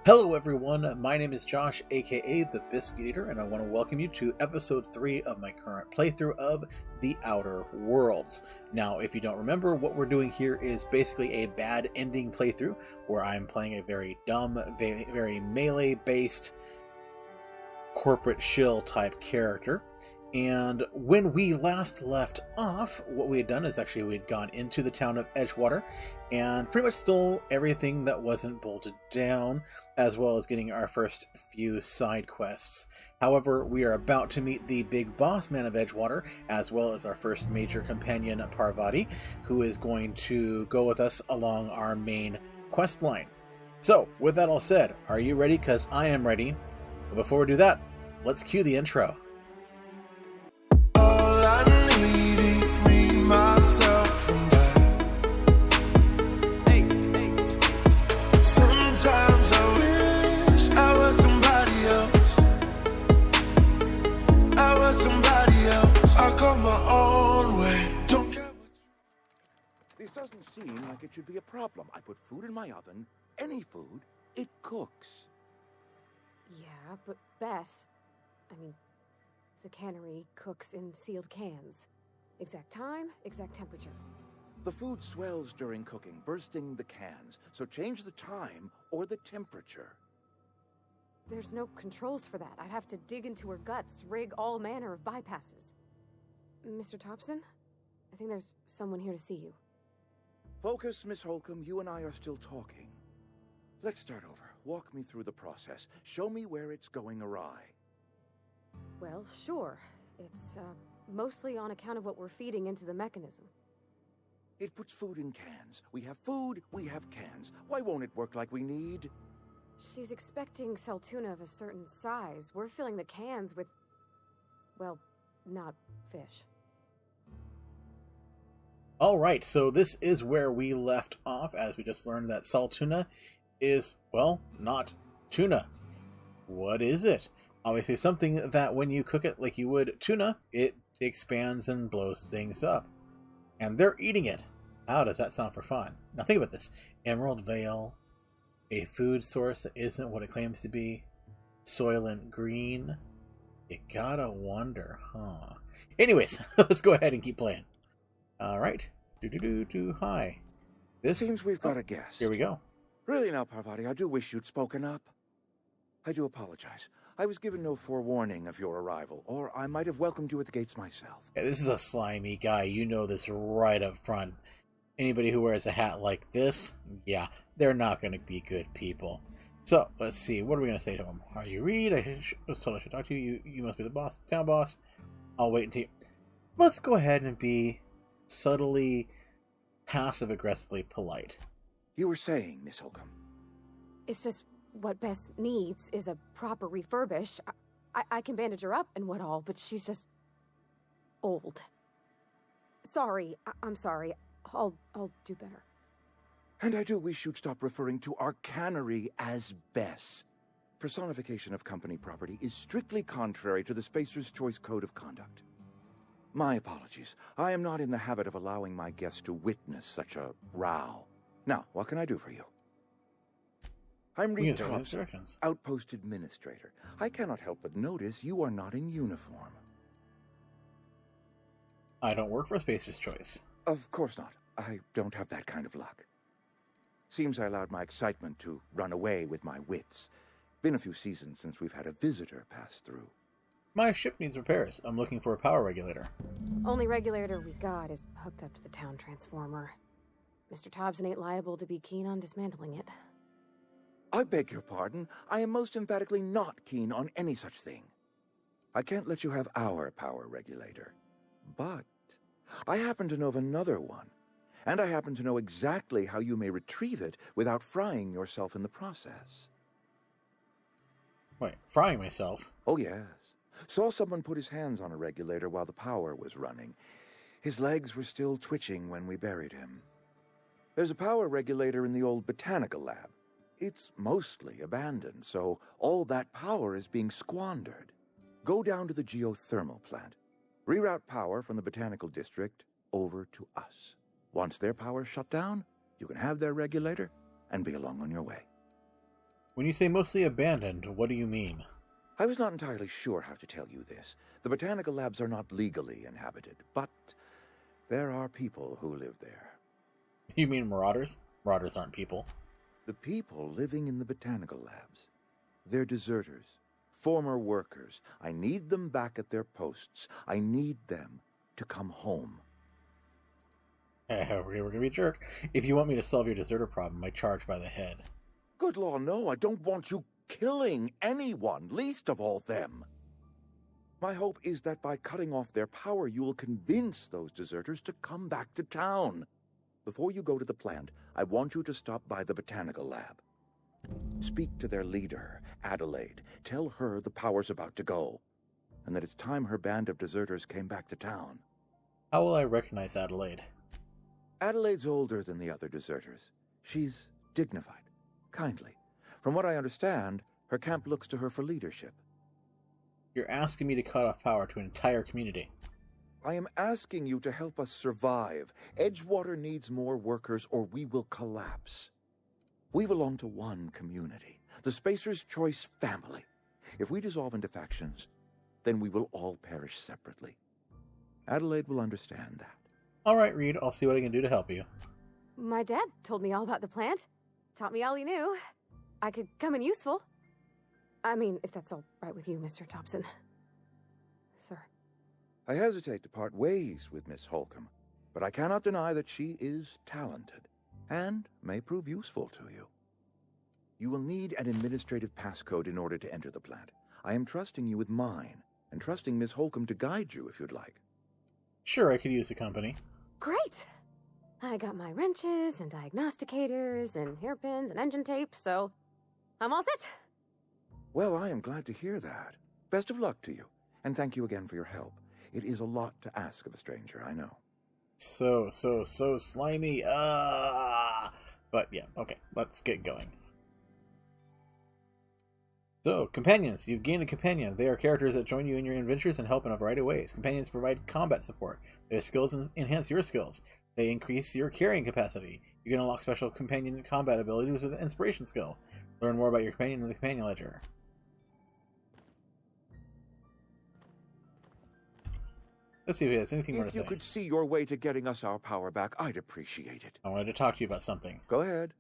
Hello everyone, my name is Josh, aka the Biscuit Eater, and I want to welcome you to episode 3 of my current playthrough of The Outer Worlds. Now, if you don't remember, what we're doing here is basically a bad ending playthrough, where I'm playing a very dumb, very melee-based corporate shill type character. And when we last left off, what we had done is actually we had gone into the town of Edgewater and pretty much stole everything that wasn't bolted down, as well as getting our first few side quests. However, we are about to meet the big boss man of Edgewater, as well as our first major companion, Parvati, who is going to go with us along our main quest line. So, with that all said, are you ready? Because I am ready. But before we do that, let's cue the intro. All I need is me, myself, and I. Sometimes I wish I was somebody else. I was somebody else. I go my own way. Don't care what. This doesn't seem like it should be a problem. I put food in my oven. Any food, it cooks. Yeah, but Bess, the cannery cooks in sealed cans. Exact time, exact temperature. The food swells during cooking, bursting the cans. So change the time or the temperature. There's no controls for that. I'd have to dig into her guts, rig all manner of bypasses. Mr. Thompson? I think there's someone here to see you. Focus, Miss Holcomb. You and I are still talking. Let's start over. Walk me through the process. Show me where it's going awry. Well, sure. It's, mostly on account of what we're feeding into the mechanism. It puts food in cans. We have food, we have cans. Why won't it work like we need? She's expecting saltuna of a certain size. We're filling the cans with, well, not fish. Alright, so this is where we left off, as we just learned that saltuna is, well, not tuna. What is it? Obviously something that when you cook it like you would tuna, it expands and blows things up. And they're eating it. How does that sound for fun? Now think about this. Emerald Vale, a food source that isn't what it claims to be, Soylent Green. You gotta wonder, huh? Anyways, let's go ahead and keep playing. Alright. Hi. This Seems we've got a guest. Here we go. Really now, Parvati, I do wish you'd spoken up. I do apologize. I was given no forewarning of your arrival, or I might have welcomed you at the gates myself. Yeah, this is a slimy guy. You know this right up front. Anybody who wears a hat like this, yeah, they're not going to be good people. So, let's see. What are we going to say to him? Are you Reed? I was told I should talk to you. You must be the boss, town boss. I'll wait until you... Let's go ahead and be subtly, passive-aggressively polite. You were saying, Miss Holcomb. It's just what Bess needs is a proper refurbish. I can bandage her up and what all, but she's just old. Sorry, I'm sorry. I'll do better. And I do wish you'd stop referring to our cannery as Bess. Personification of company property is strictly contrary to the Spacer's Choice Code of Conduct. My apologies. I am not in the habit of allowing my guests to witness such a row. Now, what can I do for you? I'm Reed Thompson, Outpost Administrator. I cannot help but notice you are not in uniform. I don't work for Spacer's Choice. Of course not. I don't have that kind of luck. Seems I allowed my excitement to run away with my wits. Been a few seasons since we've had a visitor pass through. My ship needs repairs. I'm looking for a power regulator. Only regulator we got is hooked up to the town transformer. Mr. Thompson ain't liable to be keen on dismantling it. I beg your pardon. I am most emphatically not keen on any such thing. I can't let you have our power regulator. But I happen to know of another one. And I happen to know exactly how you may retrieve it without frying yourself in the process. Wait, frying myself? Oh, yes. Saw someone put his hands on a regulator while the power was running. His legs were still twitching when we buried him. There's a power regulator in the old botanical lab. It's mostly abandoned, so all that power is being squandered. Go down to the geothermal plant. Reroute power from the botanical district over to us. Once their power's shut down, you can have their regulator and be along on your way. When you say mostly abandoned, what do you mean? I was not entirely sure how to tell you this. The botanical labs are not legally inhabited, but there are people who live there. You mean marauders? Marauders aren't people. The people living in the botanical labs. They're deserters, former workers. I need them back at their posts. I need them to come home. We're gonna be a jerk. If you want me to solve your deserter problem, I charge by the head. Good law, no, I don't want you killing anyone, least of all them. My hope is that by cutting off their power, you will convince those deserters to come back to town. Before you go to the plant, I want you to stop by the botanical lab. Speak to their leader, Adelaide. Tell her the power's about to go, and that it's time her band of deserters came back to town. How will I recognize Adelaide? Adelaide's older than the other deserters. She's dignified, kindly. From what I understand, her camp looks to her for leadership. You're asking me to cut off power to an entire community. I am asking you to help us survive. Edgewater needs more workers or we will collapse. We belong to one community, the Spacer's Choice family. If we dissolve into factions, then we will all perish separately. Adelaide will understand that. All right, Reed, I'll see what I can do to help you. My dad told me all about the plant. Taught me all he knew. I could come in useful. I mean, if that's all right with you, Mr. Thompson. Sir. I hesitate to part ways with Miss Holcomb, but I cannot deny that she is talented and may prove useful to you. You will need an administrative passcode in order to enter the plant. I am trusting you with mine, and trusting Miss Holcomb to guide you if you'd like. Sure, I could use the company. Great! I got my wrenches and diagnosticators and hairpins and engine tape, so I'm all set. Well, I am glad to hear that. Best of luck to you, and thank you again for your help. It is a lot to ask of a stranger, I know. So slimy. But yeah, okay, let's get going. So, companions. You've gained a companion. They are characters that join you in your adventures and help in a variety of ways. Companions provide combat support. Their skills enhance your skills. They increase your carrying capacity. You can unlock special companion combat abilities with an inspiration skill. Learn more about your companion in the companion ledger. Let's see if he has anything more to If say. you could see your way to getting us our power back, I'd appreciate it. I wanted to talk to you about something. Go ahead.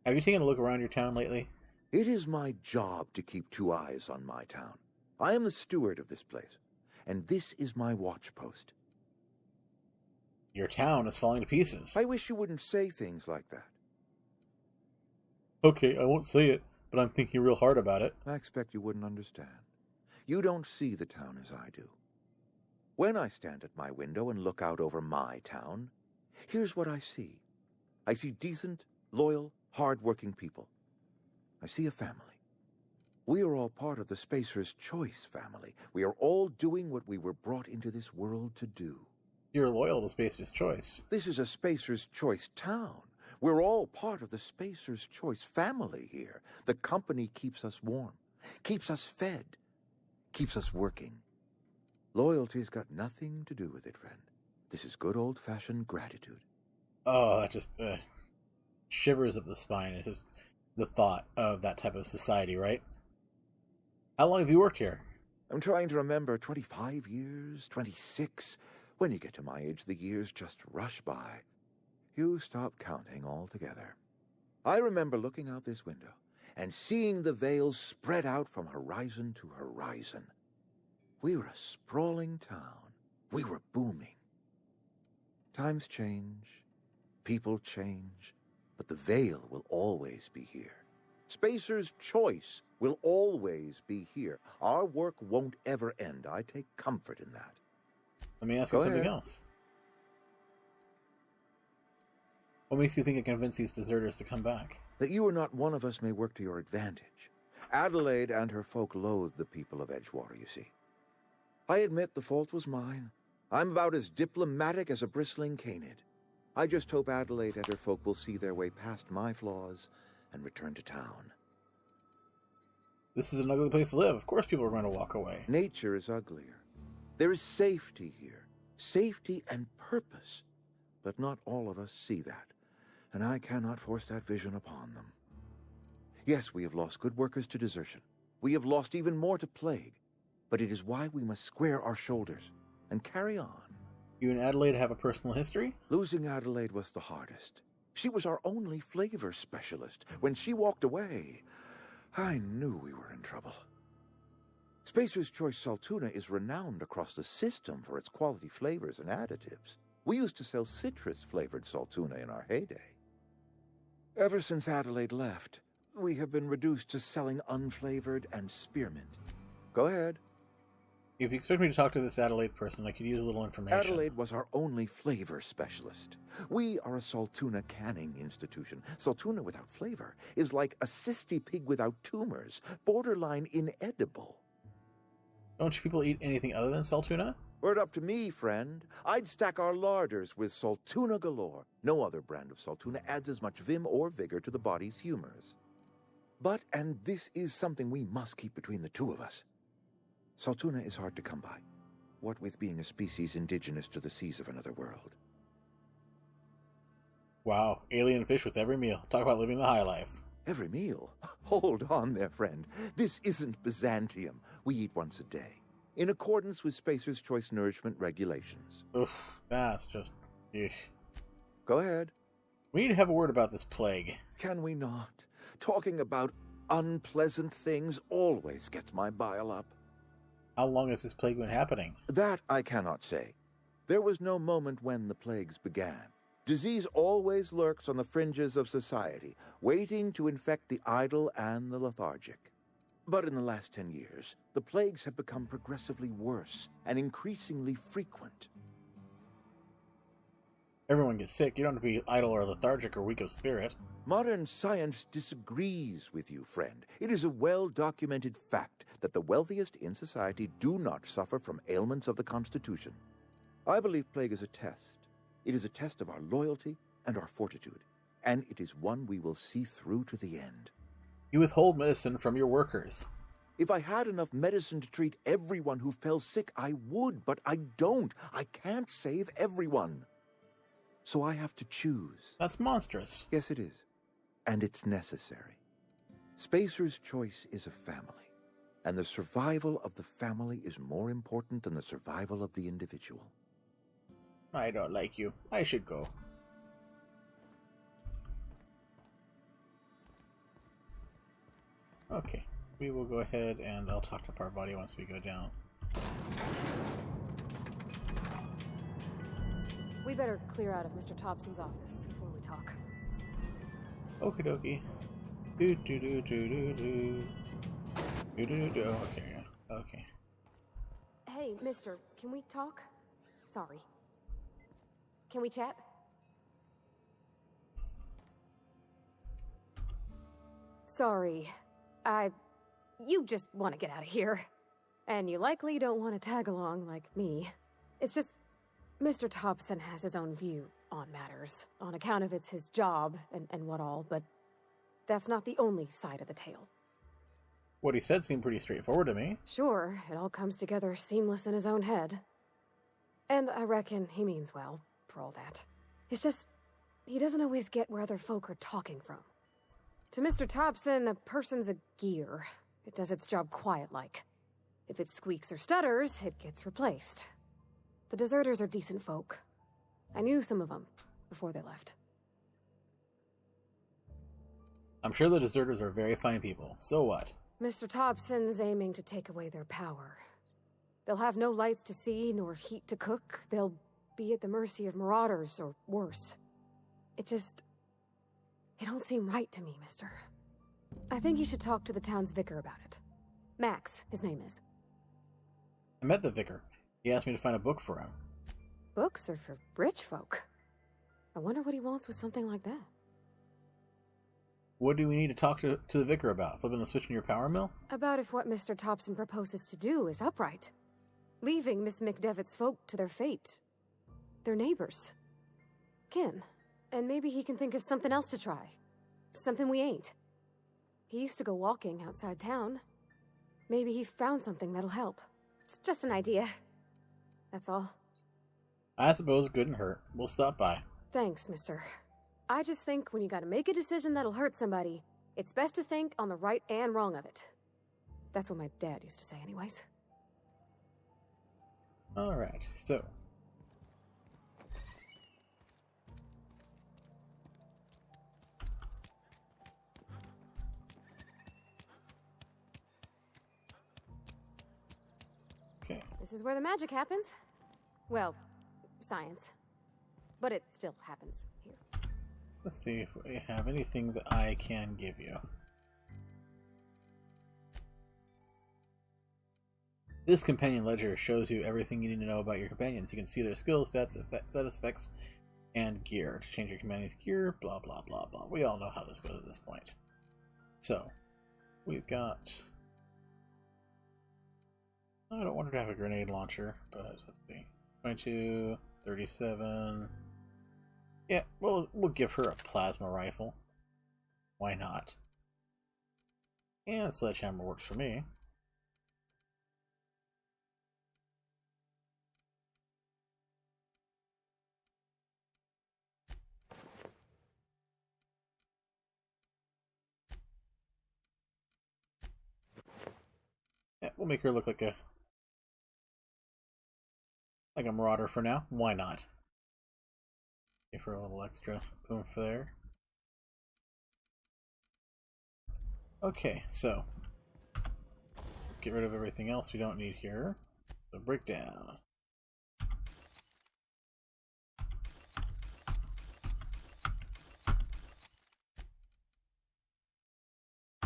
Have you taken a look around your town lately? It is my job to keep 2 eyes on my town. I am the steward of this place, and this is my watch post. Your town is falling to pieces. I wish you wouldn't say things like that. Okay, I won't say it, but I'm thinking real hard about it. I expect you wouldn't understand. You don't see the town as I do. When I stand at my window and look out over my town, here's what I see. I see decent, loyal, hard-working people. I see a family. We are all part of the Spacer's Choice family. We are all doing what we were brought into this world to do. You're loyal to Spacer's Choice. This is a Spacer's Choice town. We're all part of the Spacer's Choice family here. The company keeps us warm, keeps us fed, keeps us working. Loyalty's got nothing to do with it, friend. This is good old-fashioned gratitude. Oh, that just shivers up the spine. It's just the thought of that type of society, right? How long have you worked here? I'm trying to remember 25 years, 26. When you get to my age, the years just rush by. You stop counting altogether. I remember looking out this window and seeing the Vale spread out from horizon to horizon. We were a sprawling town. We were booming. Times change, people change, but the Vale will always be here. Spacer's Choice will always be here. Our work won't ever end. I take comfort in that. Let me ask you something else. What makes you think I can convince these deserters to come back? That you are not one of us may work to your advantage. Adelaide and her folk loathe the people of Edgewater, you see. I admit the fault was mine. I'm about as diplomatic as a bristling canid. I just hope Adelaide and her folk will see their way past my flaws and return to town. This is an ugly place to live. Of course people are going to walk away. Nature is uglier. There is safety here. Safety and purpose. But not all of us see that, and I cannot force that vision upon them. Yes, we have lost good workers to desertion. We have lost even more to plague. But it is why we must square our shoulders and carry on. You and Adelaide have a personal history? Losing Adelaide was the hardest. She was our only flavor specialist. When she walked away, I knew we were in trouble. Spacer's Choice Saltuna is renowned across the system for its quality flavors and additives. We used to sell citrus-flavored Saltuna in our heyday. Ever since Adelaide left, we have been reduced to selling unflavored and spearmint. Go ahead. If you expect me to talk to this Adelaide person, I could use a little information. Adelaide was our only flavor specialist. We are a Saltuna canning institution. Saltuna without flavor is like a cysty pig without tumors, borderline inedible. Don't you people eat anything other than Saltuna? Word up to me, friend. I'd stack our larders with Saltuna galore. No other brand of Saltuna adds as much vim or vigor to the body's humors. But, and this is something we must keep between the two of us, Saltuna is hard to come by, what with being a species indigenous to the seas of another world. Wow, alien fish with every meal. Talk about living the high life. Every meal? Hold on there, friend. This isn't Byzantium. We eat once a day, in accordance with Spacer's Choice nourishment regulations. Oof, that's just... Ugh. Go ahead. We need to have a word about this plague. Can we not? Talking about unpleasant things always gets my bile up. How long has this plague been happening? That I cannot say. There was no moment when the plagues began. Disease always lurks on the fringes of society, waiting to infect the idle and the lethargic. But in the last 10 years, the plagues have become progressively worse and increasingly frequent. Everyone gets sick. You don't have to be idle or lethargic or weak of spirit. Modern science disagrees with you, friend. It is a well-documented fact that the wealthiest in society do not suffer from ailments of the Constitution. I believe plague is a test. It is a test of our loyalty and our fortitude, and it is one we will see through to the end. You withhold medicine from your workers. If I had enough medicine to treat everyone who fell sick, I would, but I don't. I can't save everyone. So I have to choose. That's monstrous. Yes, it is. And it's necessary. Spacer's Choice is a family, and the survival of the family is more important than the survival of the individual. I don't like you. I should go. Okay, we will go ahead and I'll talk to Parvati once we go down. We better clear out of Mr. Thompson's office before we talk. Okie dokie. Do do do do do do. Do do do. Okay, yeah. Okay. Hey, mister, can we talk? Sorry. Can we chat? Sorry. You just want to get out of here. And you likely don't want to tag along like me. It's just, Mr. Thompson has his own view on matters, on account of it's his job and what all, but that's not the only side of the tale. What he said seemed pretty straightforward to me. Sure, it all comes together seamless in his own head. And I reckon he means well, for all that. It's just, he doesn't always get where other folk are talking from. To Mr. Thompson, a person's a gear. It does its job quiet-like. If it squeaks or stutters, it gets replaced. The deserters are decent folk. I knew some of them before they left. I'm sure the deserters are very fine people. So what? Mr. Thompson's aiming to take away their power. They'll have no lights to see, nor heat to cook. They'll be at the mercy of marauders, or worse. It don't seem right to me, mister. I think you should talk to the town's vicar about it. Max, his name is. I met the vicar. He asked me to find a book for him. Books are for rich folk. I wonder what he wants with something like that. What do we need to talk to the vicar about? Flipping the switch in your power mill? About if what Mr. Thompson proposes to do is upright. Leaving Miss McDevitt's folk to their fate. Their neighbors. Kin. And maybe he can think of something else to try. Something we ain't. He used to go walking outside town. Maybe he found something that'll help. It's just an idea. That's all. I suppose it couldn't hurt. We'll stop by. Thanks, mister. I just think when you gotta make a decision that'll hurt somebody, It's best to think on the right and wrong of it. That's what my dad used to say anyways. Alright, so. Okay. This is where the magic happens. Well, science. But it still happens here. Let's see if we have anything that I can give you. This companion ledger shows you everything you need to know about your companions. You can see their skills, stats, status effects, and gear. To change your companion's gear, blah blah blah blah. We all know how this goes at this point. So, we've got... I don't want her to have a grenade launcher, but let's see. 22, 37... Yeah, we'll give her a plasma rifle. Why not? And sledgehammer works for me. Yeah, we'll make her look like a marauder for now. Why not? Give her a little extra oomph there. Okay, so get rid of everything else we don't need here. So breakdown.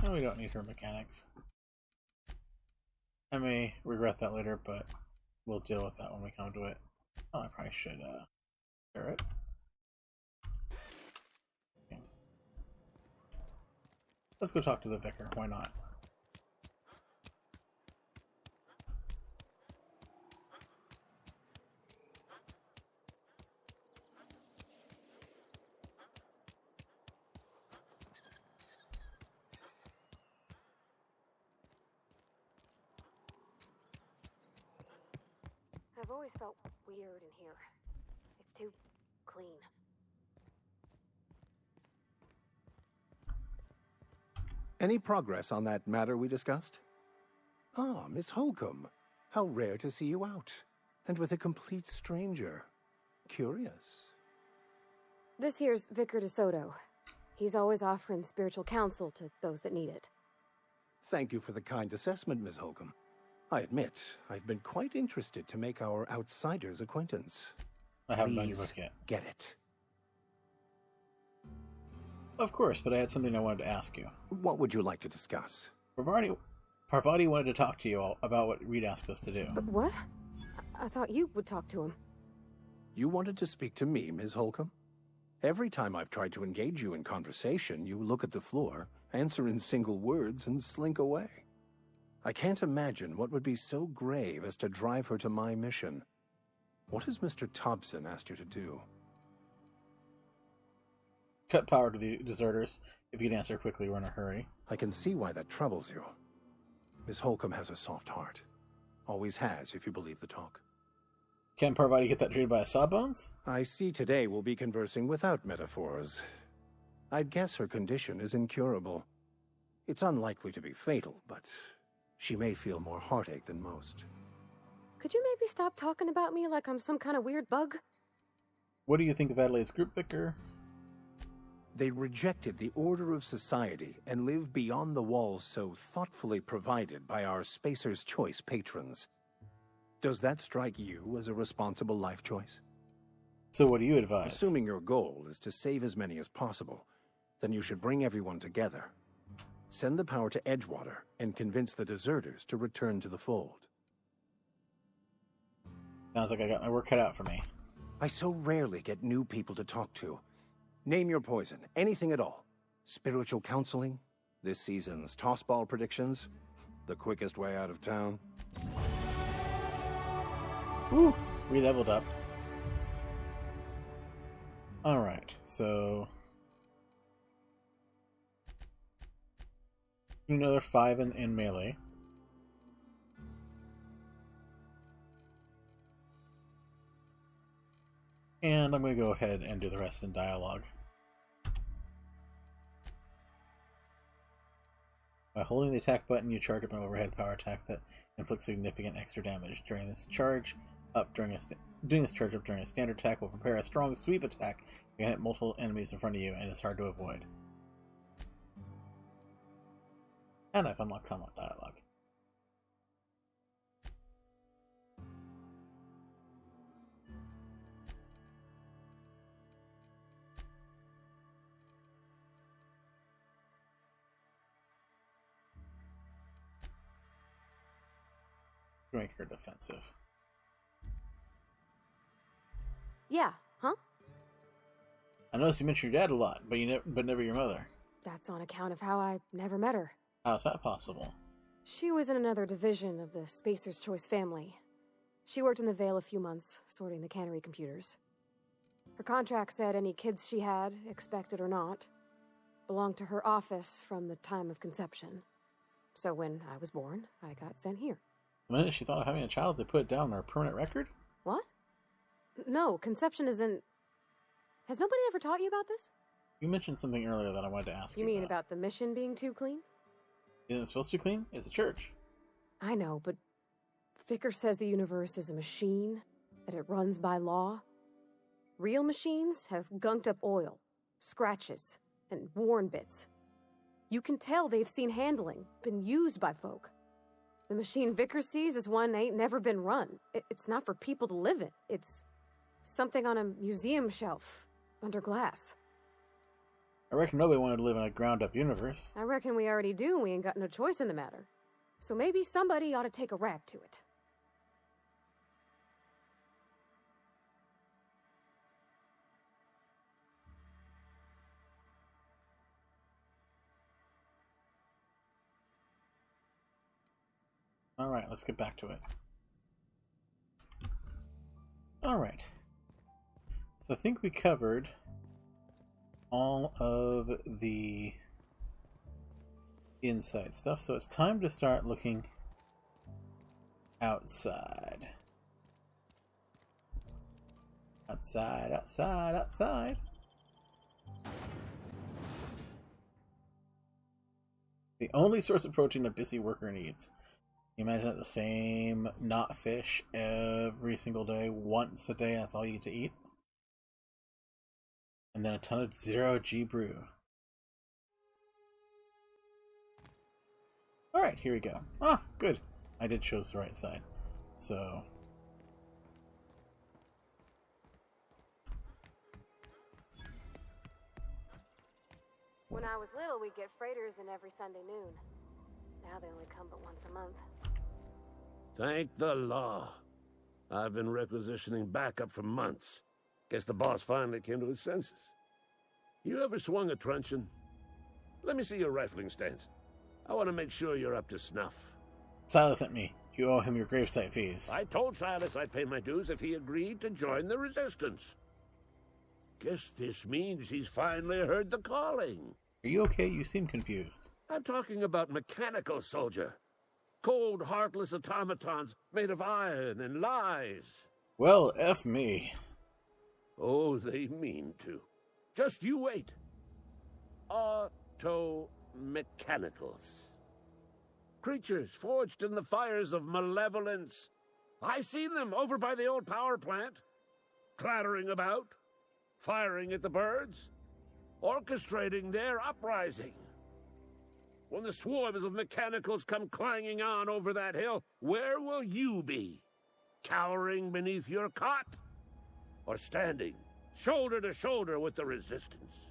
No, we don't need her mechanics. I may regret that later, but we'll deal with that when we come to it. Oh, I probably should share it. Okay. Let's go talk to the vicar. Why not? I've always felt weird in here. It's too clean. Any progress on that matter we discussed? Ah, Miss Holcomb. How rare to see you out. And with a complete stranger. Curious. This here's Vicar DeSoto. He's always offering spiritual counsel to those that need it. Thank you for the kind assessment, Miss Holcomb. I admit, I've been quite interested to make our outsider's acquaintance. I haven't done your Please book yet. get it. Of course, but I had something I wanted to ask you. What would you like to discuss? Parvati wanted to talk to you all about what Reed asked us to do. But what? I thought you would talk to him. You wanted to speak to me, Ms. Holcomb? Every time I've tried to engage you in conversation, you look at the floor, answer in single words, and slink away. I can't imagine what would be so grave as to drive her to my mission. What has Mr. Thompson asked you to do? Cut power to the deserters. If you can answer quickly, we're in a hurry. I can see why that troubles you. Miss Holcomb has a soft heart. Always has, if you believe the talk. Can Parvati get that treated by a sawbones? I see today we'll be conversing without metaphors. I'd guess her condition is incurable. It's unlikely to be fatal, but she may feel more heartache than most. Could you maybe stop talking about me like I'm some kind of weird bug? What do you think of Adelaide's group, Vicar? They rejected the order of society and live beyond the walls so thoughtfully provided by our Spacer's Choice patrons. Does that strike you as a responsible life choice? So what do you advise? Assuming your goal is to save as many as possible, then you should bring everyone together. Send the power to Edgewater and convince the deserters to return to the fold. Sounds like I got my work cut out for me. I so rarely get new people to talk to. Name your poison, anything at all. Spiritual counseling, this season's tossball predictions, the quickest way out of town. Woo! We leveled up. Alright, so... another 5 in melee. And I'm going to go ahead and do the rest in dialogue. By holding the attack button, you charge up an overhead power attack that inflicts significant extra damage. Doing this charge up during a standard attack will prepare a strong sweep attack. You can hit multiple enemies in front of you, and it's hard to avoid. And I've unlocked combat dialogue. Make her defensive. Yeah, huh? I noticed you mentioned your dad a lot, but never your mother. That's on account of how I never met her. How's that possible? She was in another division of the Spacer's Choice family. She worked in the Vale a few months, sorting the cannery computers. Her contract said any kids she had, expected or not, belonged to her office from the time of conception. So when I was born, I got sent here. The minute she thought of having a child, they put it down on her permanent record? What? No, conception isn't... Has nobody ever taught you about this? You mentioned something earlier that I wanted to ask you You mean about the mission being too clean? Isn't it supposed to be clean? It's a church. I know, but Vicker says the universe is a machine, that it runs by law. Real machines have gunked up oil, scratches, and worn bits. You can tell they've seen handling, been used by folk. The machine Vicker sees is one ain't never been run. It's not for people to live in. It's something on a museum shelf, under glass. I reckon nobody wanted to live in a ground-up universe. I reckon we already do, and we ain't got no choice in the matter. So maybe somebody ought to take a rag to it. Alright, let's get back to it. Alright. So I think we covered all of the inside stuff, so it's time to start looking outside. Outside, outside, outside. The only source of protein a busy worker needs. You imagine it the same not fish every single day, once a day, that's all you get to eat. And then a ton of 0G brew. Alright, here we go. Ah, good. I did choose the right side. So... When I was little, we'd get freighters in every Sunday noon. Now they only come but once a month. Thank the law. I've been requisitioning backup for months. Guess the boss finally came to his senses. You ever swung a truncheon? Let me see your rifling stance. I want to make sure you're up to snuff. Silas sent me. You owe him your gravesite fees. I told Silas I'd pay my dues if he agreed to join the resistance. Guess this means he's finally heard the calling. Are you okay? You seem confused. I'm talking about mechanical soldier. Cold, heartless automatons made of iron and lies. Well, F me. Oh, they mean to. Just you wait. Auto-mechanicals. Creatures forged in the fires of malevolence. I seen them over by the old power plant. Clattering about. Firing at the birds. Orchestrating their uprising. When the swarms of mechanicals come clanging on over that hill, where will you be? Cowering beneath your cot? Or standing, shoulder to shoulder with the resistance?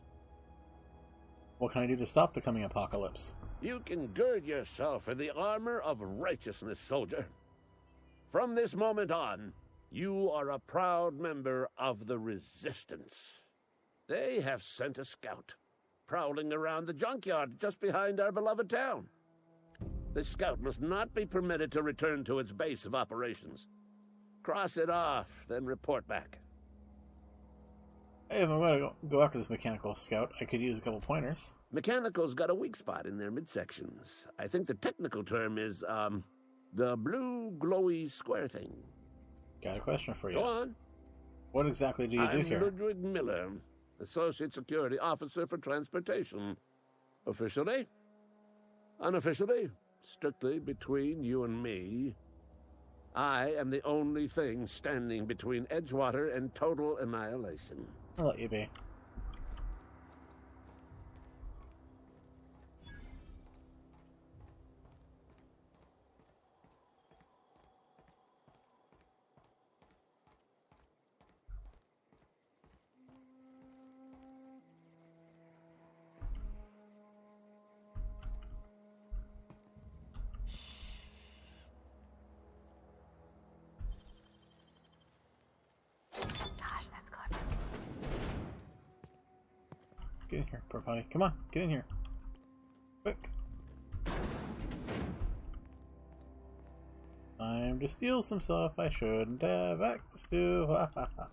What can I do to stop the coming apocalypse? You can gird yourself in the armor of righteousness, soldier. From this moment on, you are a proud member of the resistance. They have sent a scout, prowling around the junkyard just behind our beloved town. The scout must not be permitted to return to its base of operations. Cross it off, then report back. Hey, if I'm going to go after this mechanical scout, I could use a couple pointers. Mechanical's got a weak spot in their midsections. I think the technical term is, the blue glowy square thing. Got a question for you. Go on. What exactly do you do here? I'm Ludwig Miller, Associate Security Officer for Transportation. Officially, unofficially, strictly between you and me, I am the only thing standing between Edgewater and total annihilation. I'll let you be. Gosh, that's clever. Get in here, poor potty. Come on, get in here. Quick. Time to steal some stuff I shouldn't have access to. Ha ha ha.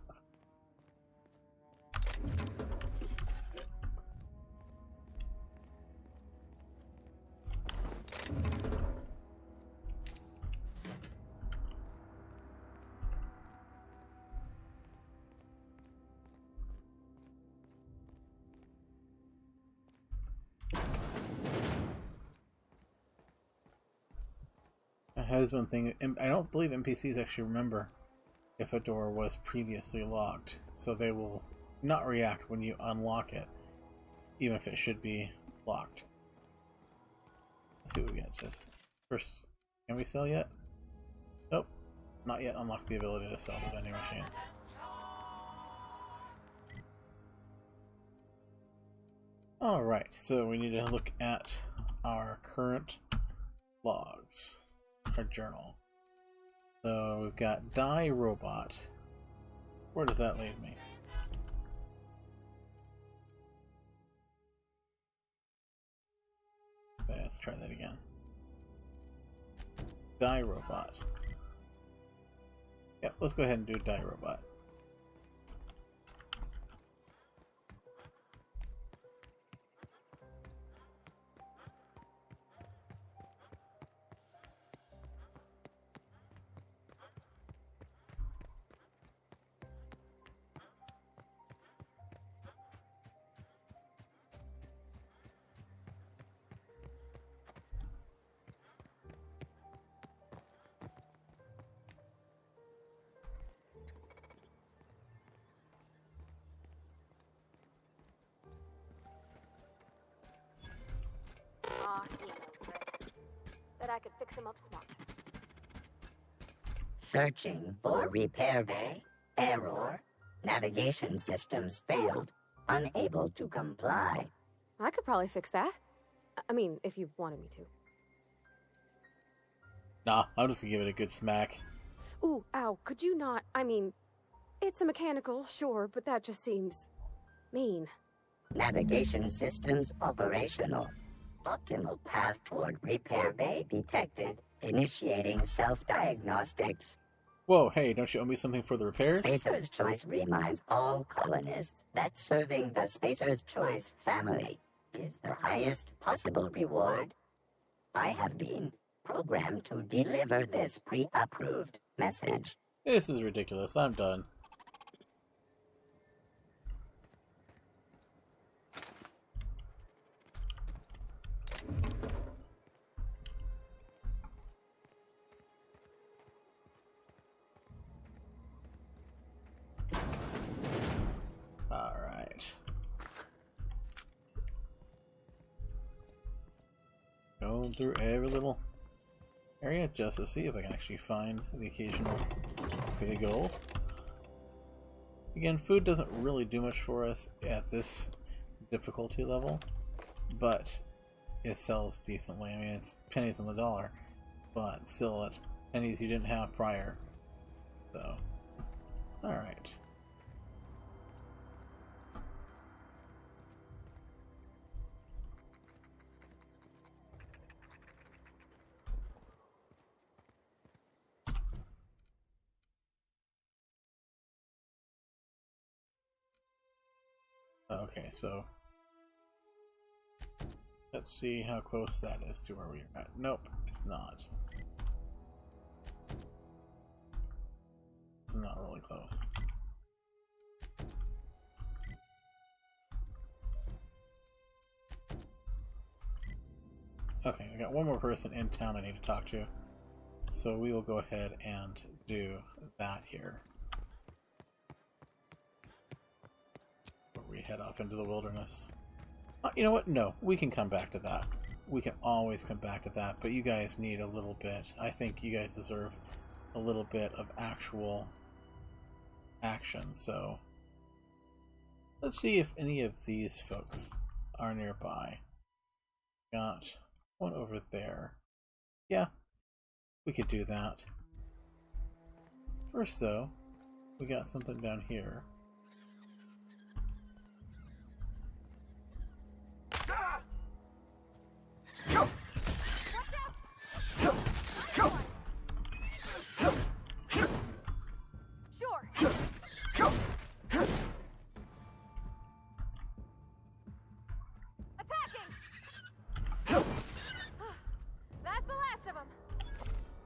That is one thing. I don't believe NPCs actually remember if a door was previously locked, so they will not react when you unlock it, even if it should be locked. Let's see what we get. Just first, can we sell yet? Nope, not yet. Unlocked the ability to sell the vending machines. All right, so we need to look at our current logs. Our journal. So we've got die robot. Where does that leave me? Okay, let's try that again. Die robot. Yep, let's go ahead and do die robot. He knows it. Bet I could fix him up smart. Searching for repair bay. Error. Navigation systems failed. Unable to comply. I could probably fix that. I mean, if you wanted me to. Nah, I'm just gonna give it a good smack. Ooh, ow, could you not? I mean, it's a mechanical, sure, but that just seems mean. Navigation systems operational. Optimal path toward repair bay detected. Initiating self-diagnostics. Whoa, hey, don't you owe me something for the repairs? Spacer's Choice reminds all colonists that serving the Spacer's Choice family is the highest possible reward. I have been programmed to deliver this pre-approved message. This is ridiculous. I'm done. Alright. Going through every little area just to see if I can actually find the occasional bit of gold. Again, food doesn't really do much for us at this difficulty level, but it sells decently. I mean, it's pennies on the dollar, but still, that's pennies you didn't have prior. So, alright. Okay, so let's see how close that is to where we're at. Nope, it's not. It's not really close. Okay, I got one more person in town I need to talk to. So we will go ahead and do that here. Before we head off into the wilderness. You know what? No, we can come back to that. We can always come back to that, but you guys need a little bit. I think you guys deserve a little bit of actual action, so let's see if any of these folks are nearby. Got one over there. Yeah, we could do that. First, though, we got something down here.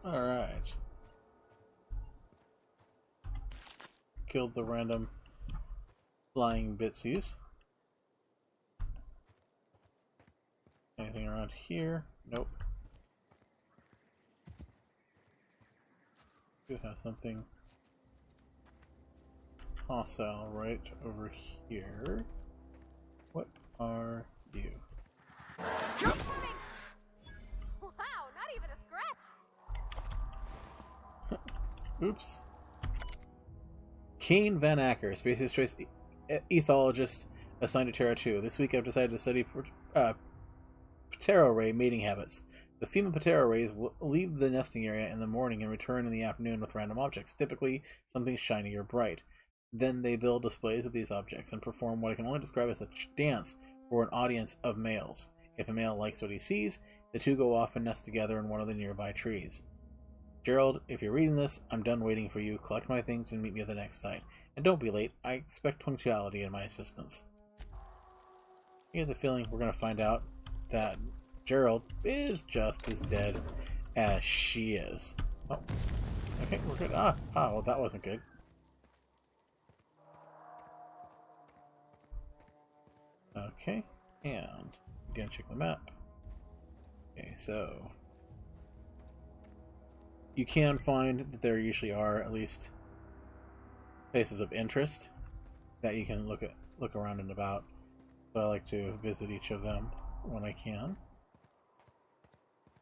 Alright. Killed the random flying bitsies. Anything around here? Nope. Do have something hostile right over here. What are you? Wow, not even a scratch. Oops. Kane Van Acker, species choice ethologist assigned to Terra 2. This week I've decided to study Patero ray mating habits. The female Patero rays leave the nesting area in the morning and return in the afternoon with random objects, typically something shiny or bright. Then they build displays of these objects and perform what I can only describe as a dance for an audience of males. If a male likes what he sees, the two go off and nest together in one of the nearby trees. Gerald, if you're reading this, I'm done waiting for you. Collect my things and meet me at the next site. And don't be late. I expect punctuality in my assistance. I get the feeling we're going to find out that Gerald is just as dead as she is. Oh, okay, we're good. Well, that wasn't good. Okay, and again, check the map. Okay, so you can find that there usually are at least places of interest that you can look around and about. So I like to visit each of them when I can.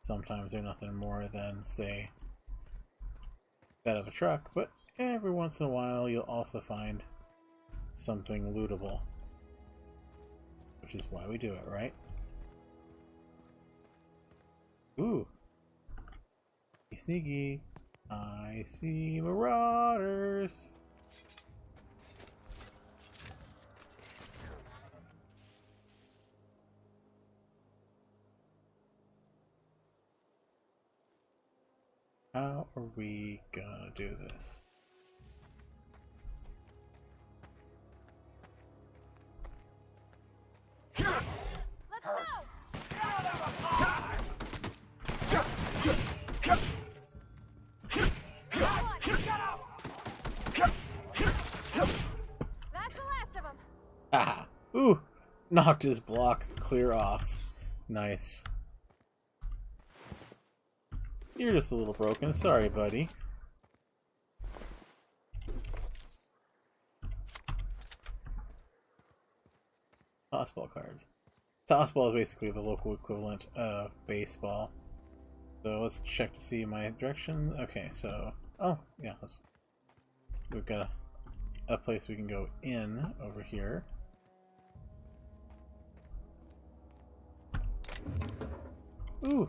Sometimes they're nothing more than, say, bed of a truck, but every once in a while you'll also find something lootable. Which is why we do it, right? Ooh. Be sneaky. I see marauders. How are we gonna do this? Let's go! That's the last of them. Ah! Ooh! Knocked his block clear off. Nice. You're just a little broken. Sorry, buddy. Tossball cards. Tossball is basically the local equivalent of baseball. So let's check to see my direction. Okay, so... Oh, yeah. We've got a place we can go in over here. Ooh!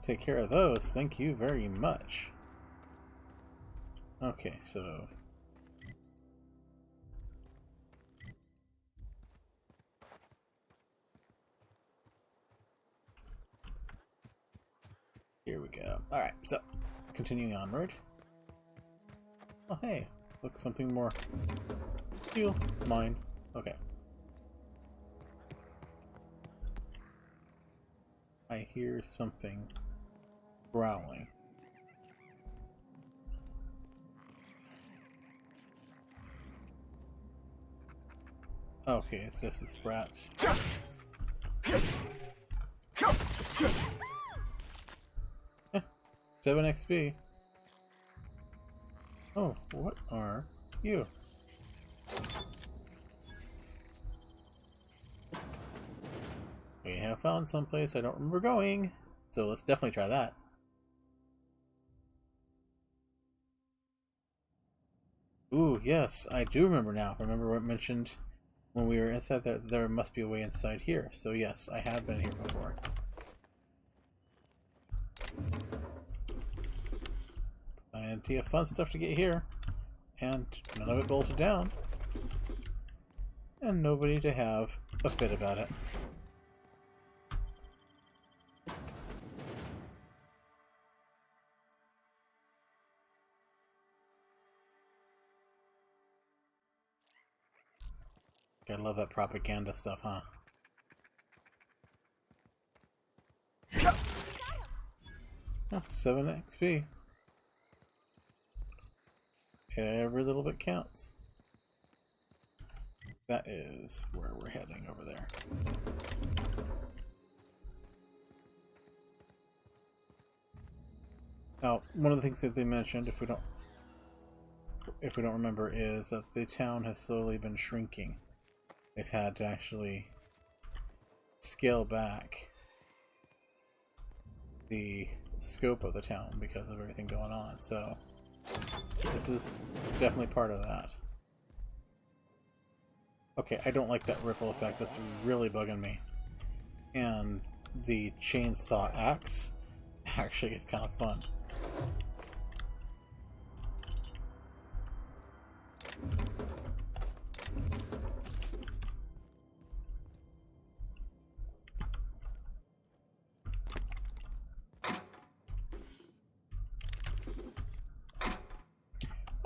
Take care of those. Thank you very much. Okay, so... Here we go. Alright, so, continuing onward. Oh, hey, look, something more. Steal, mine. Okay. I hear something growling. Okay, it's just the sprats. 7 XP. Oh, what are you? We have found someplace I don't remember going, so let's definitely try that. Ooh, yes, I do remember now. Remember what I mentioned when we were inside that there must be a way inside here. So yes, I have been here before. Plenty of fun stuff to get here, and none of it bolted down, and nobody to have a fit about it. Gotta love that propaganda stuff, huh? Oh, 7 XP. Every little bit counts. That is where we're heading over there. Now, one of the things that they mentioned, if we don't remember, is that the town has slowly been shrinking. They've had to actually scale back the scope of the town because of everything going on. So this is definitely part of that. Okay, I don't like that ripple effect. That's really bugging me. And the chainsaw axe actually is kind of fun.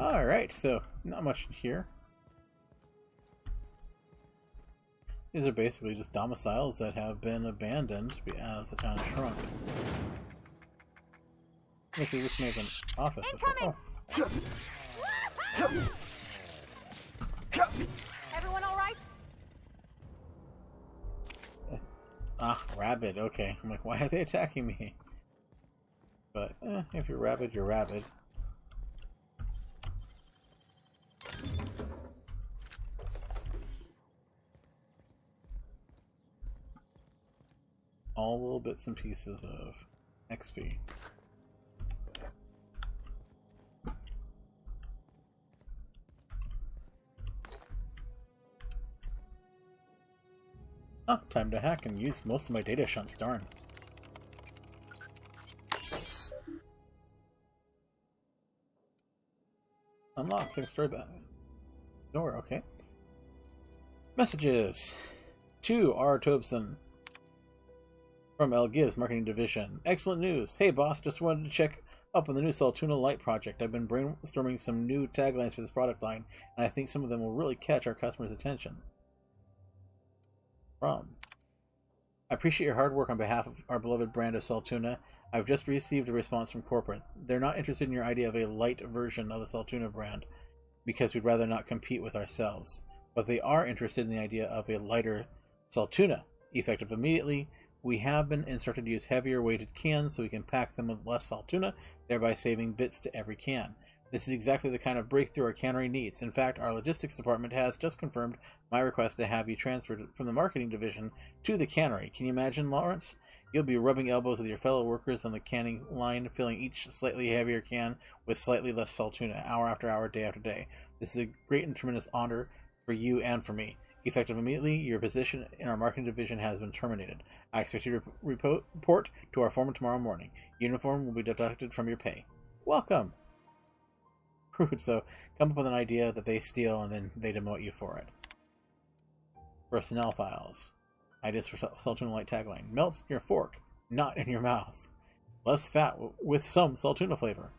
Alright, so not much here. These are basically just domiciles that have been abandoned as the town has shrunk. Look, we just made an office before. Oh. Everyone alright? Ah, rabid, okay. I'm like, why are they attacking me? But, if you're rabid, you're rabid. All little bits and pieces of XP. Ah, time to hack and use most of my data shunts, darn. Unlock, second story back. Door, okay. Messages. To R. Tobson. From L. Gibbs, Marketing Division. Excellent news. Hey boss, just wanted to check up on the new Saltuna Light project. I've been brainstorming some new taglines for this product line, and I think some of them will really catch our customers' attention. From. I appreciate your hard work on behalf of our beloved brand of Saltuna. I've just received a response from corporate. They're not interested in your idea of a light version of the Saltuna brand, because we'd rather not compete with ourselves. But they are interested in the idea of a lighter Saltuna, effective immediately. We have been instructed to use heavier weighted cans so we can pack them with less Saltuna, thereby saving bits to every can. This is exactly the kind of breakthrough our cannery needs. In fact, our logistics department has just confirmed my request to have you transferred from the marketing division to the cannery. Can you imagine, Lawrence? You'll be rubbing elbows with your fellow workers on the canning line, filling each slightly heavier can with slightly less Saltuna, hour after hour, day after day. This is a great and tremendous honor for you and for me. Effective immediately, your position in our marketing division has been terminated. I expect you to report to our foreman tomorrow morning. Uniform will be deducted from your pay. Welcome! Rude, so come up with an idea that they steal and then they demote you for it. Personnel files. Ideas for Saltuna Light tagline. Melts in your fork, not in your mouth. Less fat with some Saltuna flavor.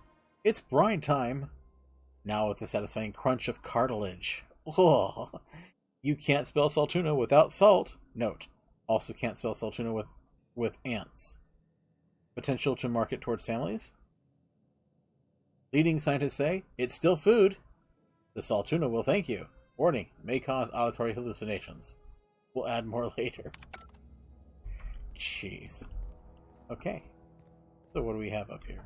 It's brine time! Now with the satisfying crunch of cartilage. Ugh. You can't spell Saltuna without salt. Note. Also can't spell Saltuna with ants. Potential to market towards families. Leading scientists say, it's still food. The Saltuna will thank you. Warning, may cause auditory hallucinations. We'll add more later. Jeez. Okay. So what do we have up here?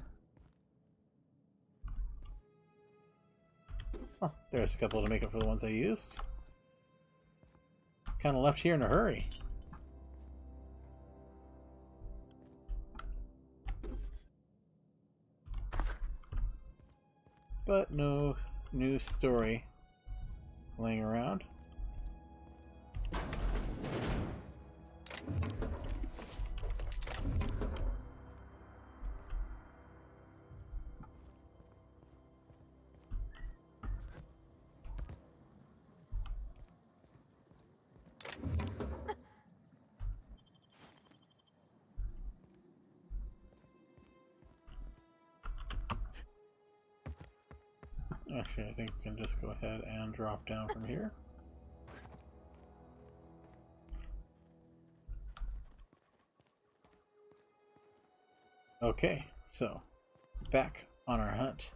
Oh, there's a couple to make up for the ones I used. Kind of left here in a hurry. But no new story laying around. Actually, I think we can just go ahead and drop down from here. Okay, so back on our hunt.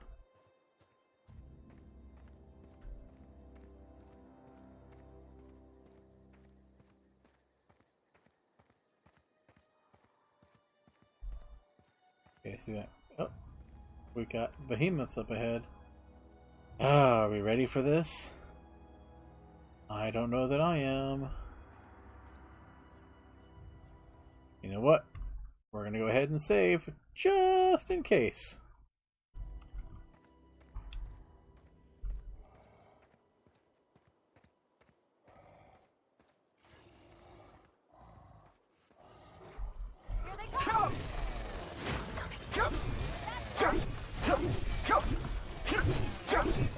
Okay, see that? Oh, we got behemoths up ahead. Are we ready for this? I don't know that I am. You know what? We're gonna go ahead and save, just in case.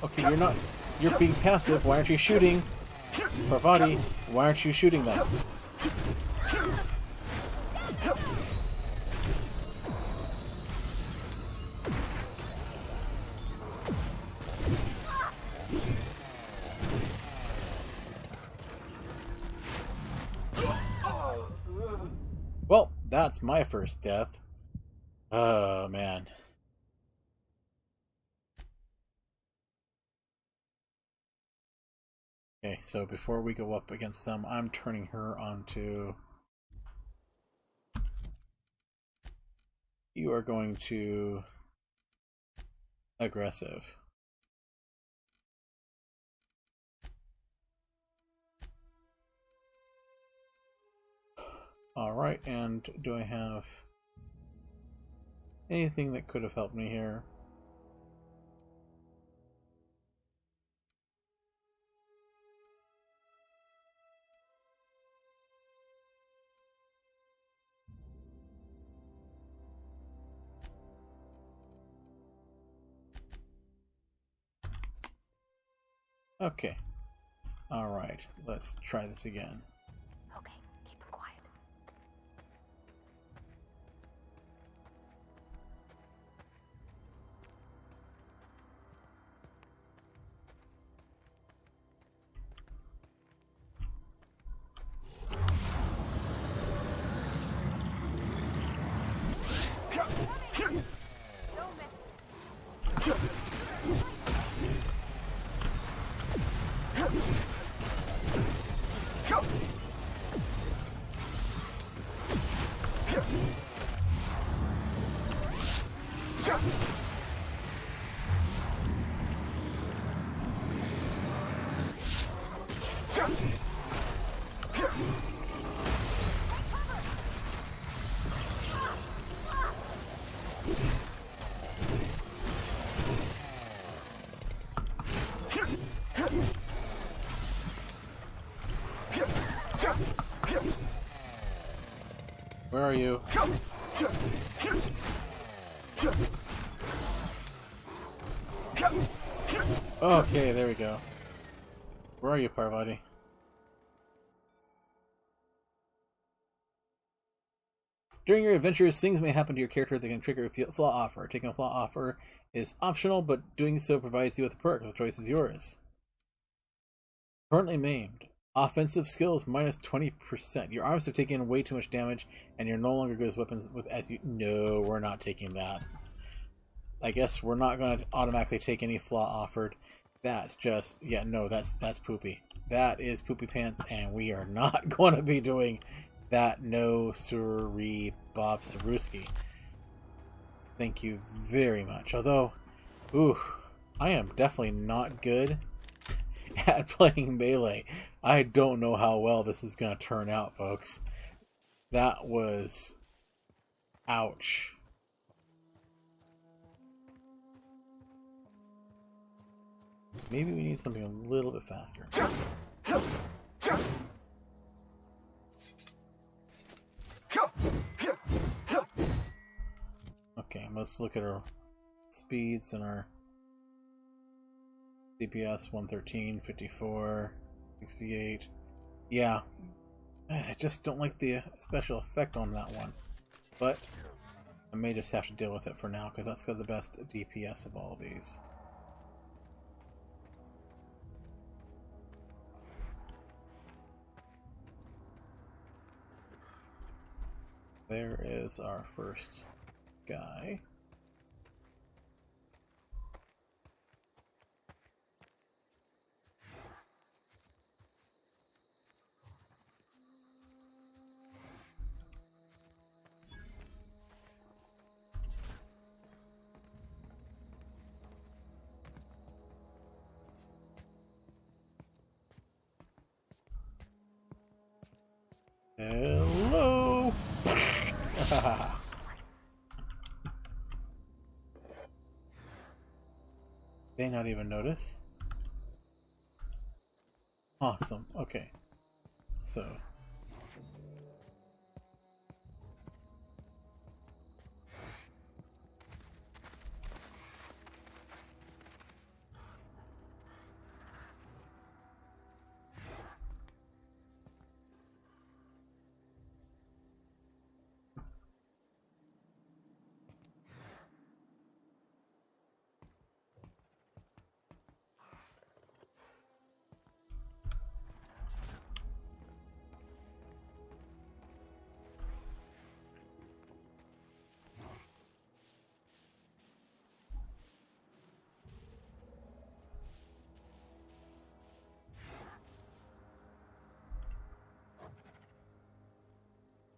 Okay, you're being passive. Why aren't you shooting? Parvati, why aren't you shooting that? Well, that's my first death. Oh, man. Okay, so before we go up against them, I'm turning her onto... You are going to... aggressive. Alright, and do I have anything that could have helped me here? Okay. Alright, let's try this again. Okay, keep it quiet. Where are you? Okay, there we go. Where are you, Parvati? During your adventures, things may happen to your character that can trigger a flaw offer. Taking a flaw offer is optional, but doing so provides you with a perk. The choice is yours. Currently maimed. Offensive skills minus 20%. Your arms have taken way too much damage, and you're no longer good as weapons with as you. No, we're not taking that. I guess we're not going to automatically take any flaw offered. That's just no. That's poopy. That is poopy pants, and we are not going to be doing that. No, sirree, Bob Saruski. Thank you very much. Although, ooh, I am definitely not good at playing melee. I don't know how well this is going to turn out, folks. That was... ouch. Maybe we need something a little bit faster. Okay, let's look at our speeds and our DPS. 113, 54, 68. Yeah, I just don't like the special effect on that one. But I may just have to deal with it for now, because that's got the best DPS of all these. There is our first guy. Hello! They not even notice? Awesome. Okay. So...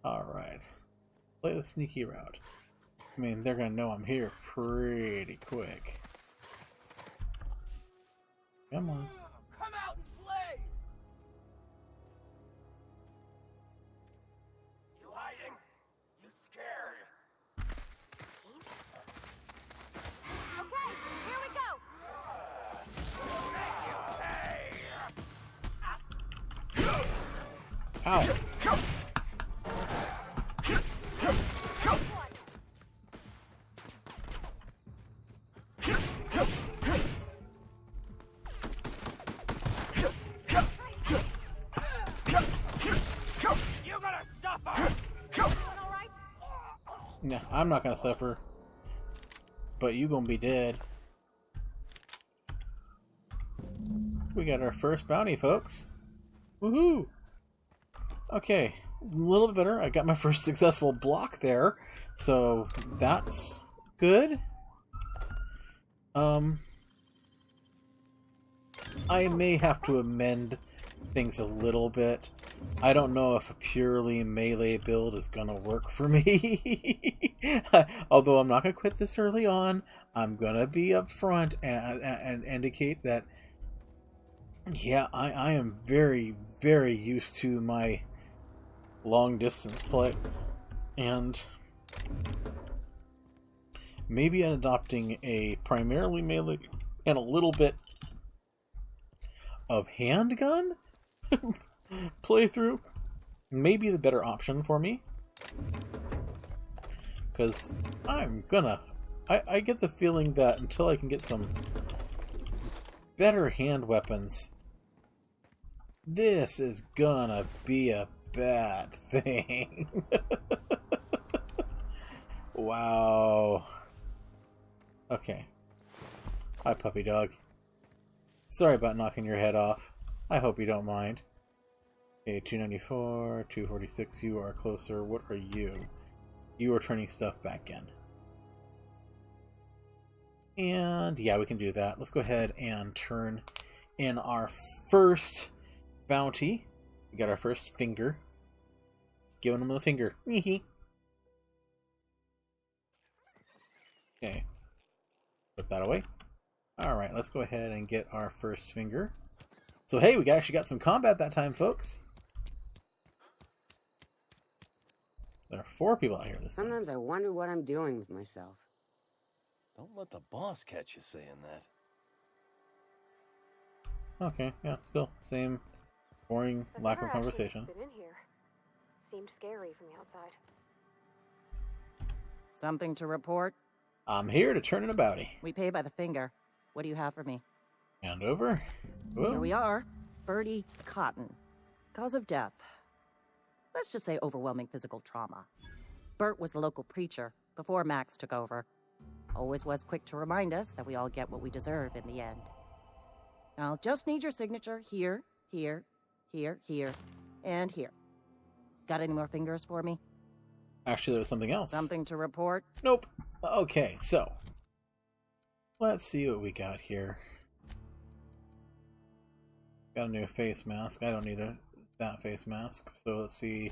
Alright. Play the sneaky route. I mean, they're gonna know I'm here pretty quick. Come on. Come out and play! You hiding? You scared? Okay, here we go! Ow! You're gonna suffer! Nah, I'm not gonna suffer. But you gonna be dead. We got our first bounty, folks. Woohoo! Okay, a little bit better. I got my first successful block there, so that's good. I may have to amend things a little bit. I don't know if a purely melee build is gonna work for me. Although I'm not gonna quit this early on, I'm gonna be upfront and indicate that, yeah, I am very, very used to my long distance play, and maybe adopting a primarily melee and a little bit of handgun playthrough may be the better option for me, because I get the feeling that until I can get some better hand weapons, this is gonna be a bad thing. Wow. Okay. Hi, puppy dog. Sorry about knocking your head off. I hope you don't mind. Okay, 294, 246, you are closer. What are you? You are turning stuff back in. And yeah, we can do that. Let's go ahead and turn in our first bounty. We got our first finger. Giving him the finger. Okay. Put that away. Alright, let's go ahead and get our first finger. So hey, we actually got some combat that time, folks. There are 4 people out here this time. Sometimes I wonder what I'm doing with myself. Don't let the boss catch you saying that. Okay, yeah, still same boring I've lack never of conversation. actually been in here. Seemed scary from the outside. Something to report? I'm here to turn in a bounty. We pay by the finger. What do you have for me? Hand over. Here we are. Birdie Cotton. Cause of death. Let's just say overwhelming physical trauma. Bert was the local preacher before Max took over. Always was quick to remind us that we all get what we deserve in the end. I'll just need your signature here, here, here, here, and here. Got any more fingers for me? Actually, there was something else. Something to report? Nope. Okay, so let's see what we got here. Got a new face mask. I don't need that face mask. So let's see.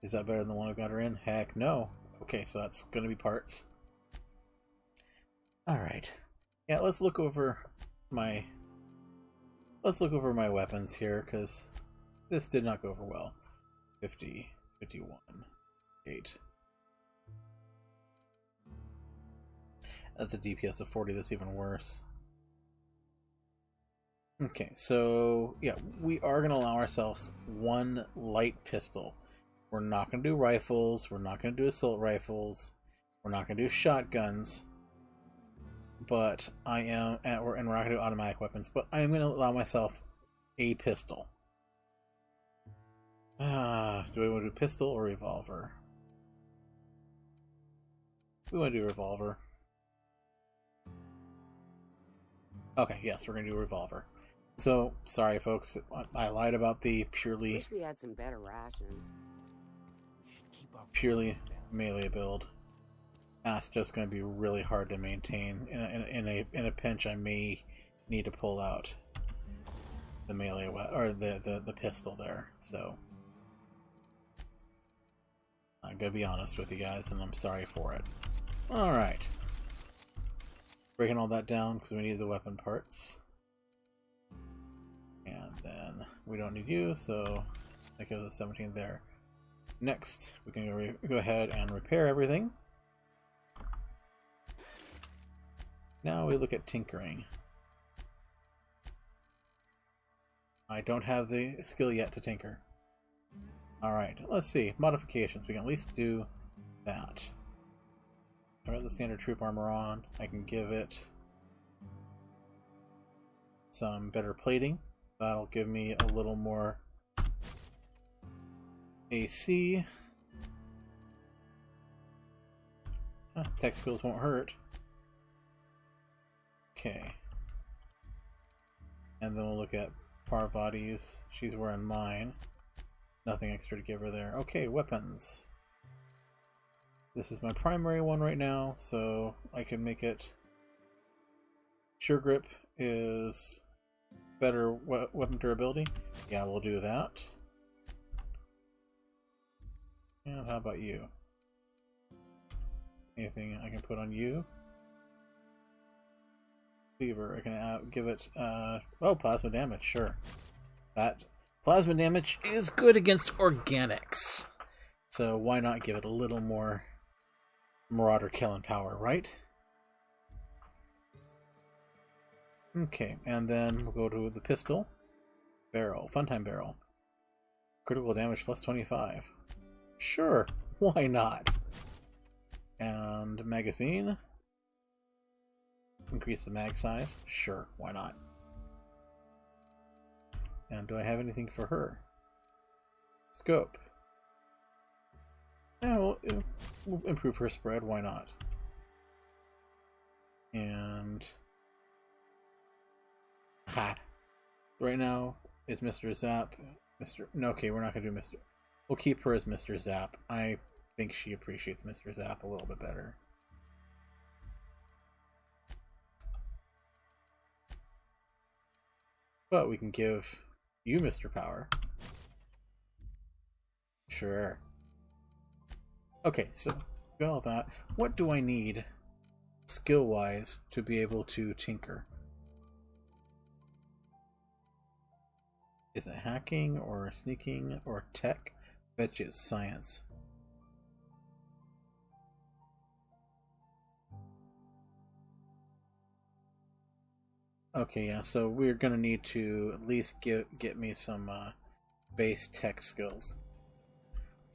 Is that better than the one I've got her in? Heck no. Okay, so that's going to be parts. Alright. Yeah, let's look over my weapons here, because this did not go over well. 50, 51, 8. That's a DPS of 40, that's even worse. Okay, so yeah, we are going to allow ourselves 1 light pistol. We're not going to do rifles, we're not going to do assault rifles, we're not going to do shotguns, but and we're not going to do automatic weapons, but I am going to allow myself a pistol. Do I want to do pistol or revolver? We want to do revolver. Okay, yes, we're going to do revolver. So, sorry folks, I lied about the purely... Wish we had some better rations. Purely melee build. That's just going to be really hard to maintain. In a pinch, I may need to pull out the melee or the pistol there. So I'm gonna be honest with you guys, and I'm sorry for it. All right, breaking all that down because we need the weapon parts, and then we don't need you, so that gives us 17 there. Next, we can go ahead and repair everything. Now we look at tinkering. I don't have the skill yet to tinker. Alright, let's see. Modifications. We can at least do that. I got the standard troop armor on. I can give it some better plating. That'll give me a little more AC. Tech skills won't hurt. Okay. And then we'll look at par bodies. She's wearing mine. Nothing extra to give her there. Okay, weapons. This is my primary one right now, so I can make it... Sure grip is better weapon durability. Yeah, we'll do that. And how about you? Anything I can put on you? Cleaver, I can give it, oh, plasma damage, sure. That plasma damage is good against organics. So why not give it a little more marauder killing power, right? Okay, and then we'll go to the pistol. Barrel, funtime barrel. Critical damage plus 25. Sure, why not? And magazine. Increase the mag size? Sure, why not? And do I have anything for her? Scope. Yeah, we'll improve her spread, why not? And... Ha! Right now, is Mr. Zap... No, okay, we're not going to do Mr... We'll keep her as Mr. Zap. I think she appreciates Mr. Zap a little bit better. But we can give you Mr. Power. Sure. Okay, so got all that. What do I need skill-wise to be able to tinker? Is it hacking or sneaking or tech? Bet you it's science. Okay, yeah, so we're gonna need to at least get me some base tech skills.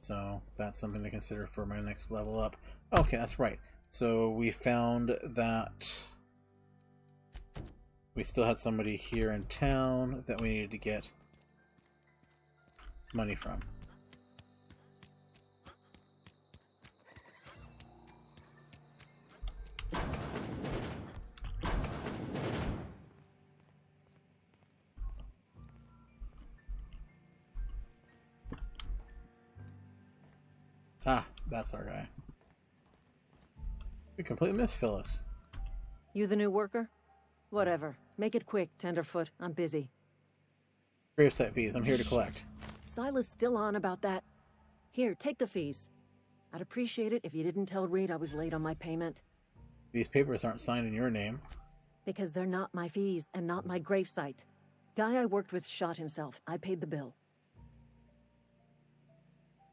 So that's something to consider for my next level up. Okay, that's right. So we found that we still had somebody here in town that we needed to get money from. Ah, that's our guy. We completely missed Phyllis. You the new worker? Whatever. Make it quick, Tenderfoot. I'm busy. Gravesite fees, I'm here to collect. Silas still on about that. Here, take the fees. I'd appreciate it if you didn't tell Reed I was late on my payment. These papers aren't signed in your name. Because they're not my fees and not my gravesite. Guy I worked with shot himself. I paid the bill.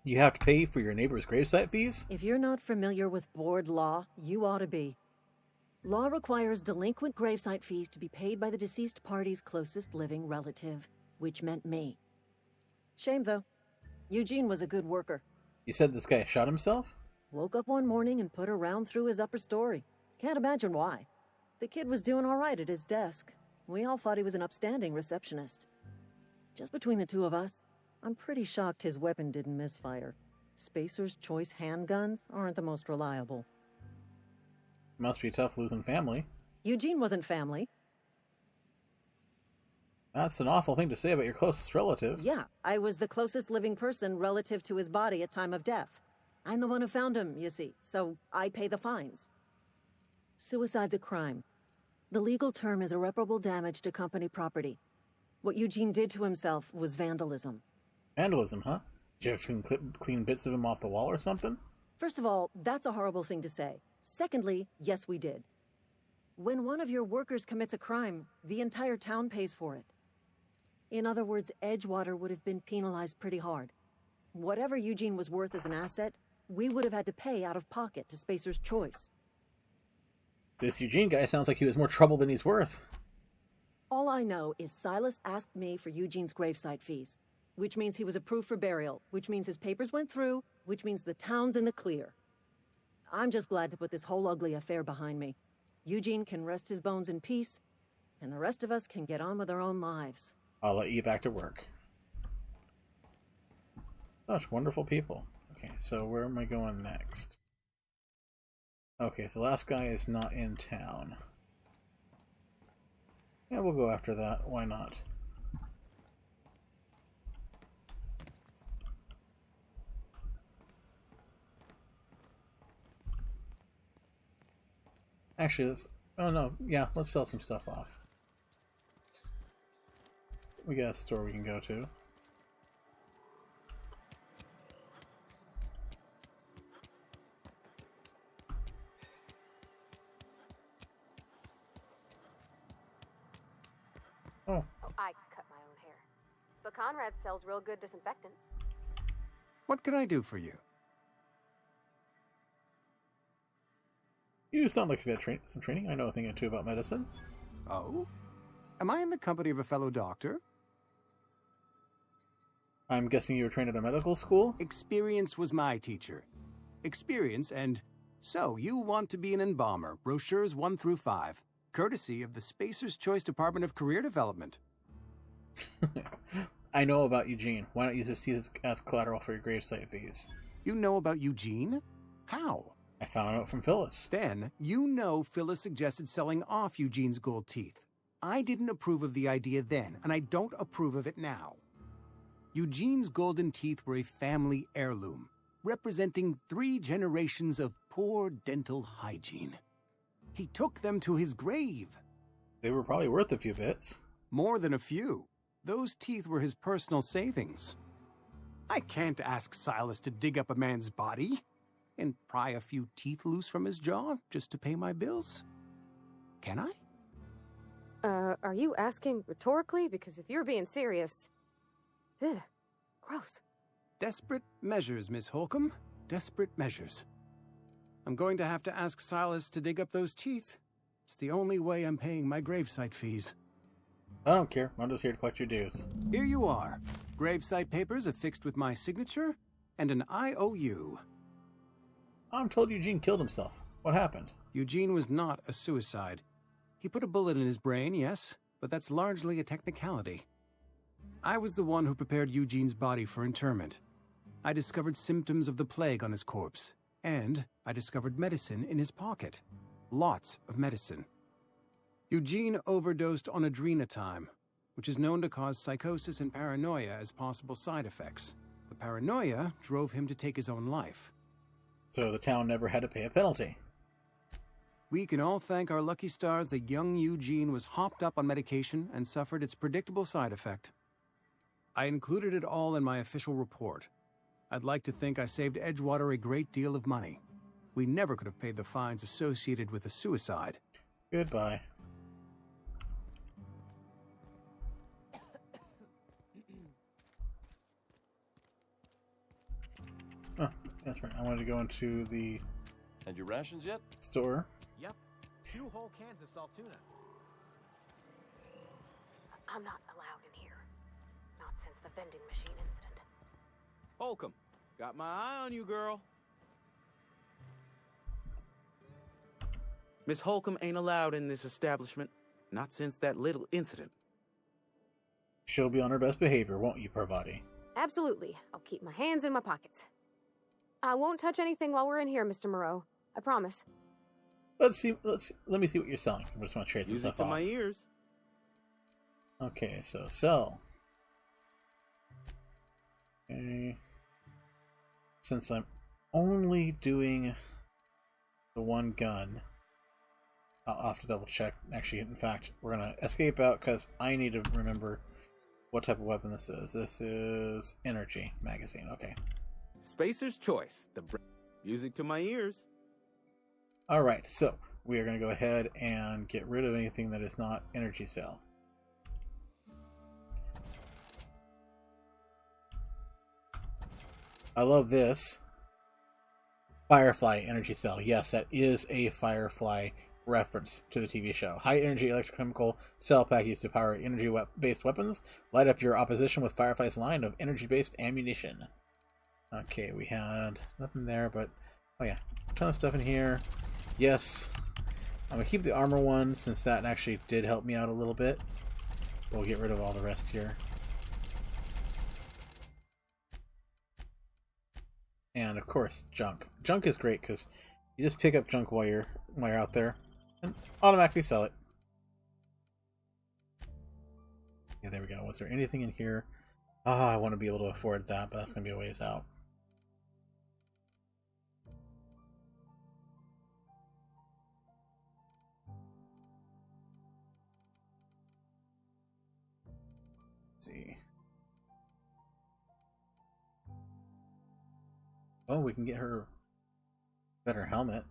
You have to pay for your neighbor's gravesite fees? If you're not familiar with board law, you ought to be. Law requires delinquent gravesite fees to be paid by the deceased party's closest living relative, which meant me. Shame, though. Eugene was a good worker. You said this guy shot himself? Woke up one morning and put a round through his upper story. Can't imagine why. The kid was doing all right at his desk. We all thought he was an upstanding receptionist. Just between the two of us, I'm pretty shocked his weapon didn't misfire. Spacer's Choice handguns aren't the most reliable. Must be tough losing family. Eugene wasn't family. That's an awful thing to say about your closest relative. Yeah, I was the closest living person relative to his body at time of death. I'm the one who found him, you see, so I pay the fines. Suicide's a crime. The legal term is irreparable damage to company property. What Eugene did to himself was vandalism. Vandalism, huh? Did you have to clean bits of him off the wall or something? First of all, that's a horrible thing to say. Secondly, yes, we did. When one of your workers commits a crime, the entire town pays for it. In other words, Edgewater would have been penalized pretty hard. Whatever Eugene was worth as an asset, we would have had to pay out of pocket to Spacer's Choice. This Eugene guy sounds like he was more trouble than he's worth. All I know is Silas asked me for Eugene's gravesite fees, which means he was approved for burial, which means his papers went through, which means the town's in the clear. I'm just glad to put this whole ugly affair behind me. Eugene can rest his bones in peace, and the rest of us can get on with our own lives. I'll let you back to work. Such wonderful people. Okay, so where am I going next? Okay, so last guy is not in town. Yeah, we'll go after that. Why not? Actually, let's... Oh no, yeah, let's sell some stuff off. We got a store we can go to. Oh. I cut my own hair. But Conrad sells real good disinfectant. What can I do for you? You sound like you've had some training. I know a thing or two about medicine. Oh? Am I in the company of a fellow doctor? I'm guessing you were trained at a medical school? Experience was my teacher. Experience and... So, you want to be an embalmer, brochures 1 through 5, courtesy of the Spacer's Choice Department of Career Development. I know about Eugene. Why don't you just use this as collateral for your gravesite fees? You know about Eugene? How? I found out from Phyllis. Then, you know Phyllis suggested selling off Eugene's gold teeth. I didn't approve of the idea then, and I don't approve of it now. Eugene's golden teeth were a family heirloom, representing 3 generations of poor dental hygiene. He took them to his grave. They were probably worth a few bits. More than a few. Those teeth were his personal savings. I can't ask Silas to dig up a man's body and pry a few teeth loose from his jaw just to pay my bills. Can I? Are you asking rhetorically? Because if you're being serious... Ugh, gross. Desperate measures, Miss Holcomb. Desperate measures. I'm going to have to ask Silas to dig up those teeth. It's the only way I'm paying my gravesite fees. I don't care. I'm just here to collect your dues. Here you are. Gravesite papers affixed with my signature and an IOU. I'm told Eugene killed himself. What happened? Eugene was not a suicide. He put a bullet in his brain, yes, but that's largely a technicality. I was the one who prepared Eugene's body for interment. I discovered symptoms of the plague on his corpse, and I discovered medicine in his pocket. Lots of medicine. Eugene overdosed on adrenatime, which is known to cause psychosis and paranoia as possible side effects. The paranoia drove him to take his own life. So the town never had to pay a penalty. We can all thank our lucky stars that young Eugene was hopped up on medication and suffered its predictable side effect. I included it all in my official report. I'd like to think I saved Edgewater a great deal of money. We never could have paid the fines associated with a suicide. Goodbye. Oh, that's right. I wanted to go into the... And your rations yet? Store. Yep. 2 whole cans of salt tuna. I'm not allowed in here. Not since the vending machine incident. Holcomb, got my eye on you, girl. Miss Holcomb ain't allowed in this establishment. Not since that little incident. She'll be on her best behavior, won't you, Parvati? Absolutely. I'll keep my hands in my pockets. I won't touch anything while we're in here, Mr. Moreau. I promise. Let me see what you're selling. I just want to trade some Music stuff to off. my ears. Okay, so sell. Okay. Since I'm only doing the one gun, I'll have to double check. Actually, in fact, we're going to escape out because I need to remember what type of weapon this is. This is energy magazine. Okay. Spacer's choice. Music to my ears. All right, so we are going to go ahead and get rid of anything that is not energy cell. I love this. Firefly energy cell. Yes, that is a Firefly reference to the TV show. High energy electrochemical cell pack used to power energy based weapons. Light up your opposition with Firefly's line of energy based ammunition. Okay, we had nothing there, but oh yeah, a ton of stuff in here. Yes, I'm gonna keep the armor one since that actually did help me out a little bit. We'll get rid of all the rest here. And of course, junk. Junk is great because you just pick up junk while you're out there and automatically sell it. Yeah, there we go. Was there anything in here? Ah, I want to be able to afford that, but that's gonna be a ways out. See. Oh, we can get her a better helmet.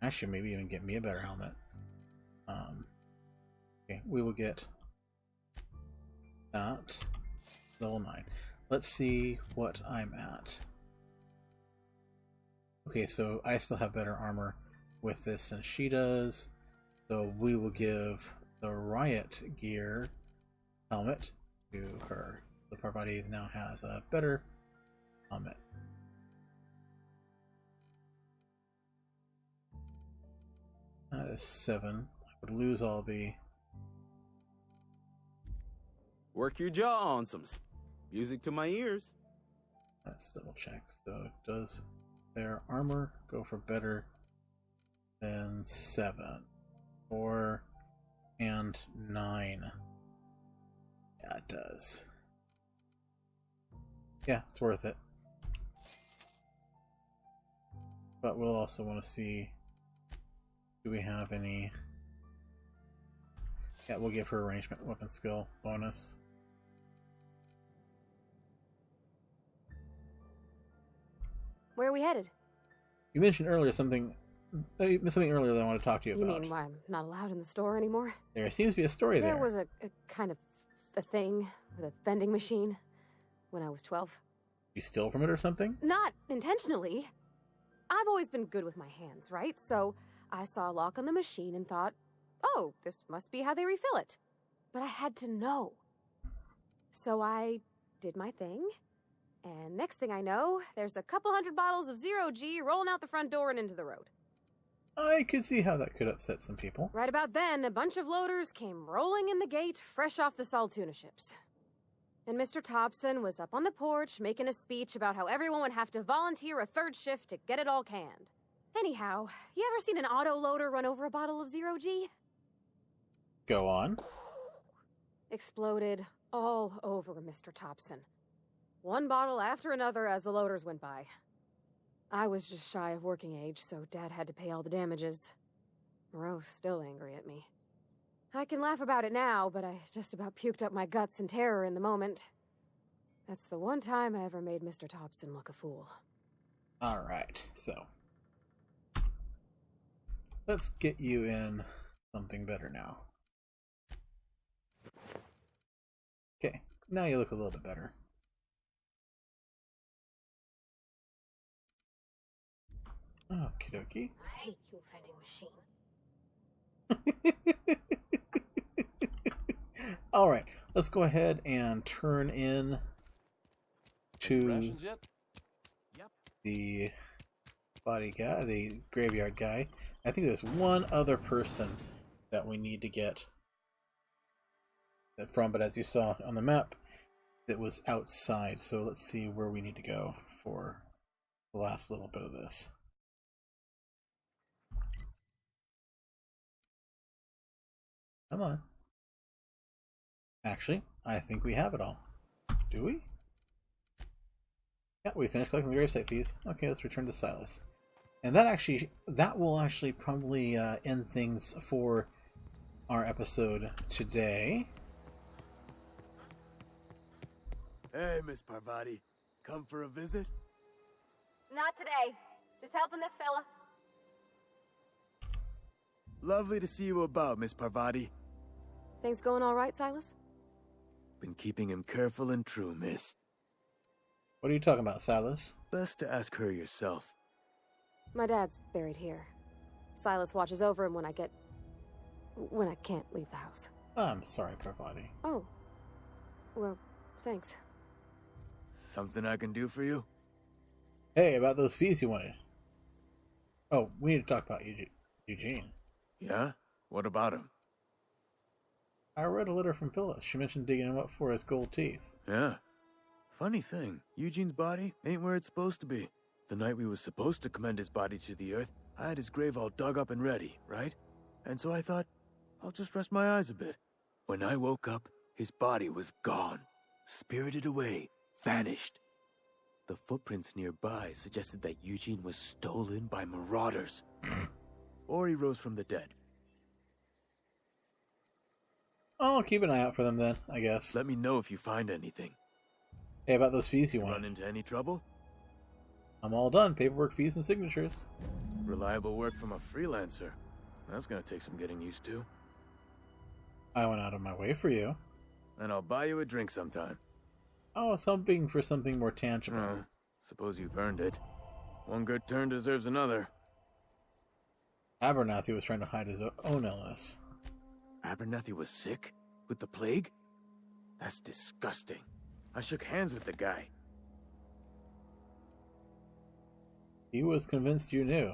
Actually, maybe even get me a better helmet. Okay, we will get that. Level 9. Let's see what I'm at. Okay, so I still have better armor with this than she does. So we will give the riot gear helmet to her. The Parvati now has a better helmet. That is 7. I would lose all the... Work your jaw on some music to my ears. Let's double check. So does their armor go for better than 7? 4 and 9. Yeah, it does. Yeah, it's worth it. But we'll also want to see, do we have any... Yeah, we'll give her arrangement weapon skill bonus. Where are we headed? You mentioned earlier something earlier that I want to talk to you about. You mean why I'm not allowed in the store anymore? There seems to be a story there. There was a kind of a thing with a vending machine when I was 12. You steal from it or something? Not intentionally. I've always been good with my hands, right? So I saw a lock on the machine and thought, oh, this must be how they refill it. But I had to know. So I did my thing, and next thing I know, there's a couple hundred bottles of 0G rolling out the front door and into the road. I could see how that could upset some people. Right about then, a bunch of loaders came rolling in the gate, fresh off the Saltuna ships. And Mr. Thompson was up on the porch making a speech about how everyone would have to volunteer a third shift to get it all canned. Anyhow, you ever seen an auto loader run over a bottle of 0G? Go on. Exploded all over Mr. Thompson. One bottle after another as the loaders went by. I was just shy of working age, so Dad had to pay all the damages. Moreau's still angry at me. I can laugh about it now, but I just about puked up my guts in terror in the moment. That's the one time I ever made Mr. Thompson look a fool. Alright, so. Let's get you in something better now. Okay, now you look a little bit better. Okie dokie. I hate you, vending machine. Alright, let's go ahead and turn in to the body guy, the graveyard guy. I think there's one other person that we need to get that from, but as you saw on the map, it was outside. So let's see where we need to go for the last little bit of this. Come on. Actually, I think we have it all. Do we? Yeah, we finished collecting the gravesite fees. Okay, let's return to Silas. And that will actually probably end things for our episode today. Hey, Miss Parvati. Come for a visit? Not today. Just helping this fella. Lovely to see you about, Miss Parvati. Things going all right, Silas? Been keeping him careful and true, miss. What are you talking about, Silas? Best to ask her yourself. My dad's buried here. Silas watches over him when I can't leave the house. I'm sorry, Parvati. Oh. Well, thanks. Something I can do for you? Hey, about those fees you wanted. Oh, we need to talk about Eugene. Yeah? What about him? I read a letter from Phyllis. She mentioned digging him up for his gold teeth. Yeah. Funny thing, Eugene's body ain't where it's supposed to be. The night we was supposed to commend his body to the earth, I had his grave all dug up and ready, right? And so I thought, I'll just rest my eyes a bit. When I woke up, his body was gone. Spirited away. Vanished. The footprints nearby suggested that Eugene was stolen by marauders. Or he rose from the dead. I'll keep an eye out for them then, I guess. Let me know if you find anything. Hey, about those fees you want. Run into any trouble? I'm all done. Paperwork, fees, and signatures. Reliable work from a freelancer. That's gonna take some getting used to. I went out of my way for you. And I'll buy you a drink sometime. Oh, something for something more tangible. Suppose you've earned it. One good turn deserves another. Abernathy was trying to hide his own illness. Abernathy was sick? With the plague? That's disgusting. I shook hands with the guy. He was convinced you knew.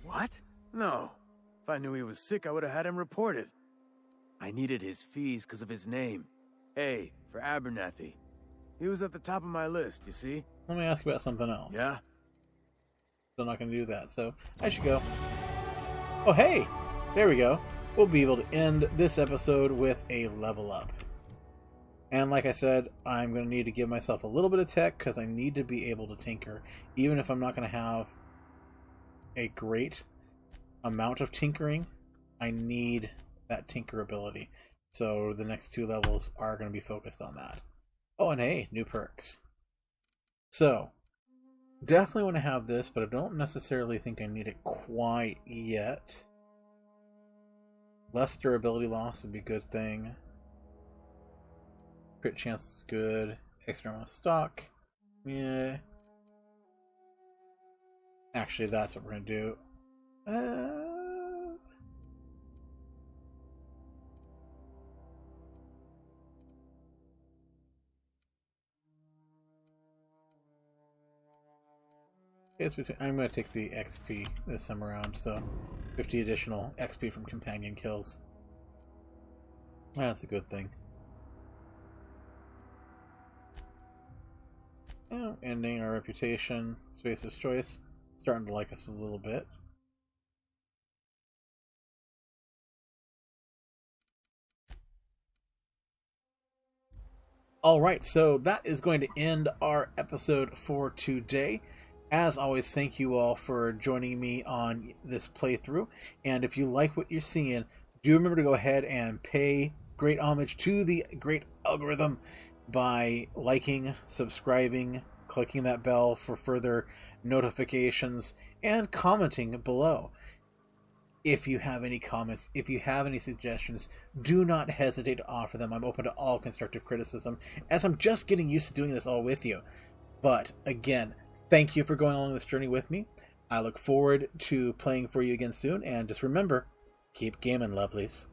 What? No. If I knew he was sick, I would have had him reported. I needed his fees because of his name. A for Abernathy. He was at the top of my list, you see? Let me ask you about something else. Yeah? Still not going to do that, so I should go. Oh, hey! There we go. We'll be able to end this episode with a level up. And like I said, I'm going to need to give myself a little bit of tech because I need to be able to tinker. Even if I'm not going to have a great amount of tinkering, I need that tinker ability. So the next 2 levels are going to be focused on that. Oh, and hey, new perks. So, definitely want to have this, but I don't necessarily think I need it quite yet. Less durability loss would be a good thing. Crit chance is good. Experimental stock. Yeah. Actually, that's what we're going to do. I'm going to take the XP this time around, so 50 additional XP from companion kills. That's a good thing. Oh, ending our reputation. Spacer's Choice. Starting to like us a little bit. Alright, so that is going to end our episode for today. As always, thank you all for joining me on this playthrough. And if you like what you're seeing, do remember to go ahead and pay great homage to the great algorithm by liking, subscribing, clicking that bell for further notifications, and commenting below. If you have any comments, if you have any suggestions, do not hesitate to offer them. I'm open to all constructive criticism, as I'm just getting used to doing this all with you. But again, thank you for going along this journey with me. I look forward to playing for you again soon, and just remember, keep gaming, lovelies.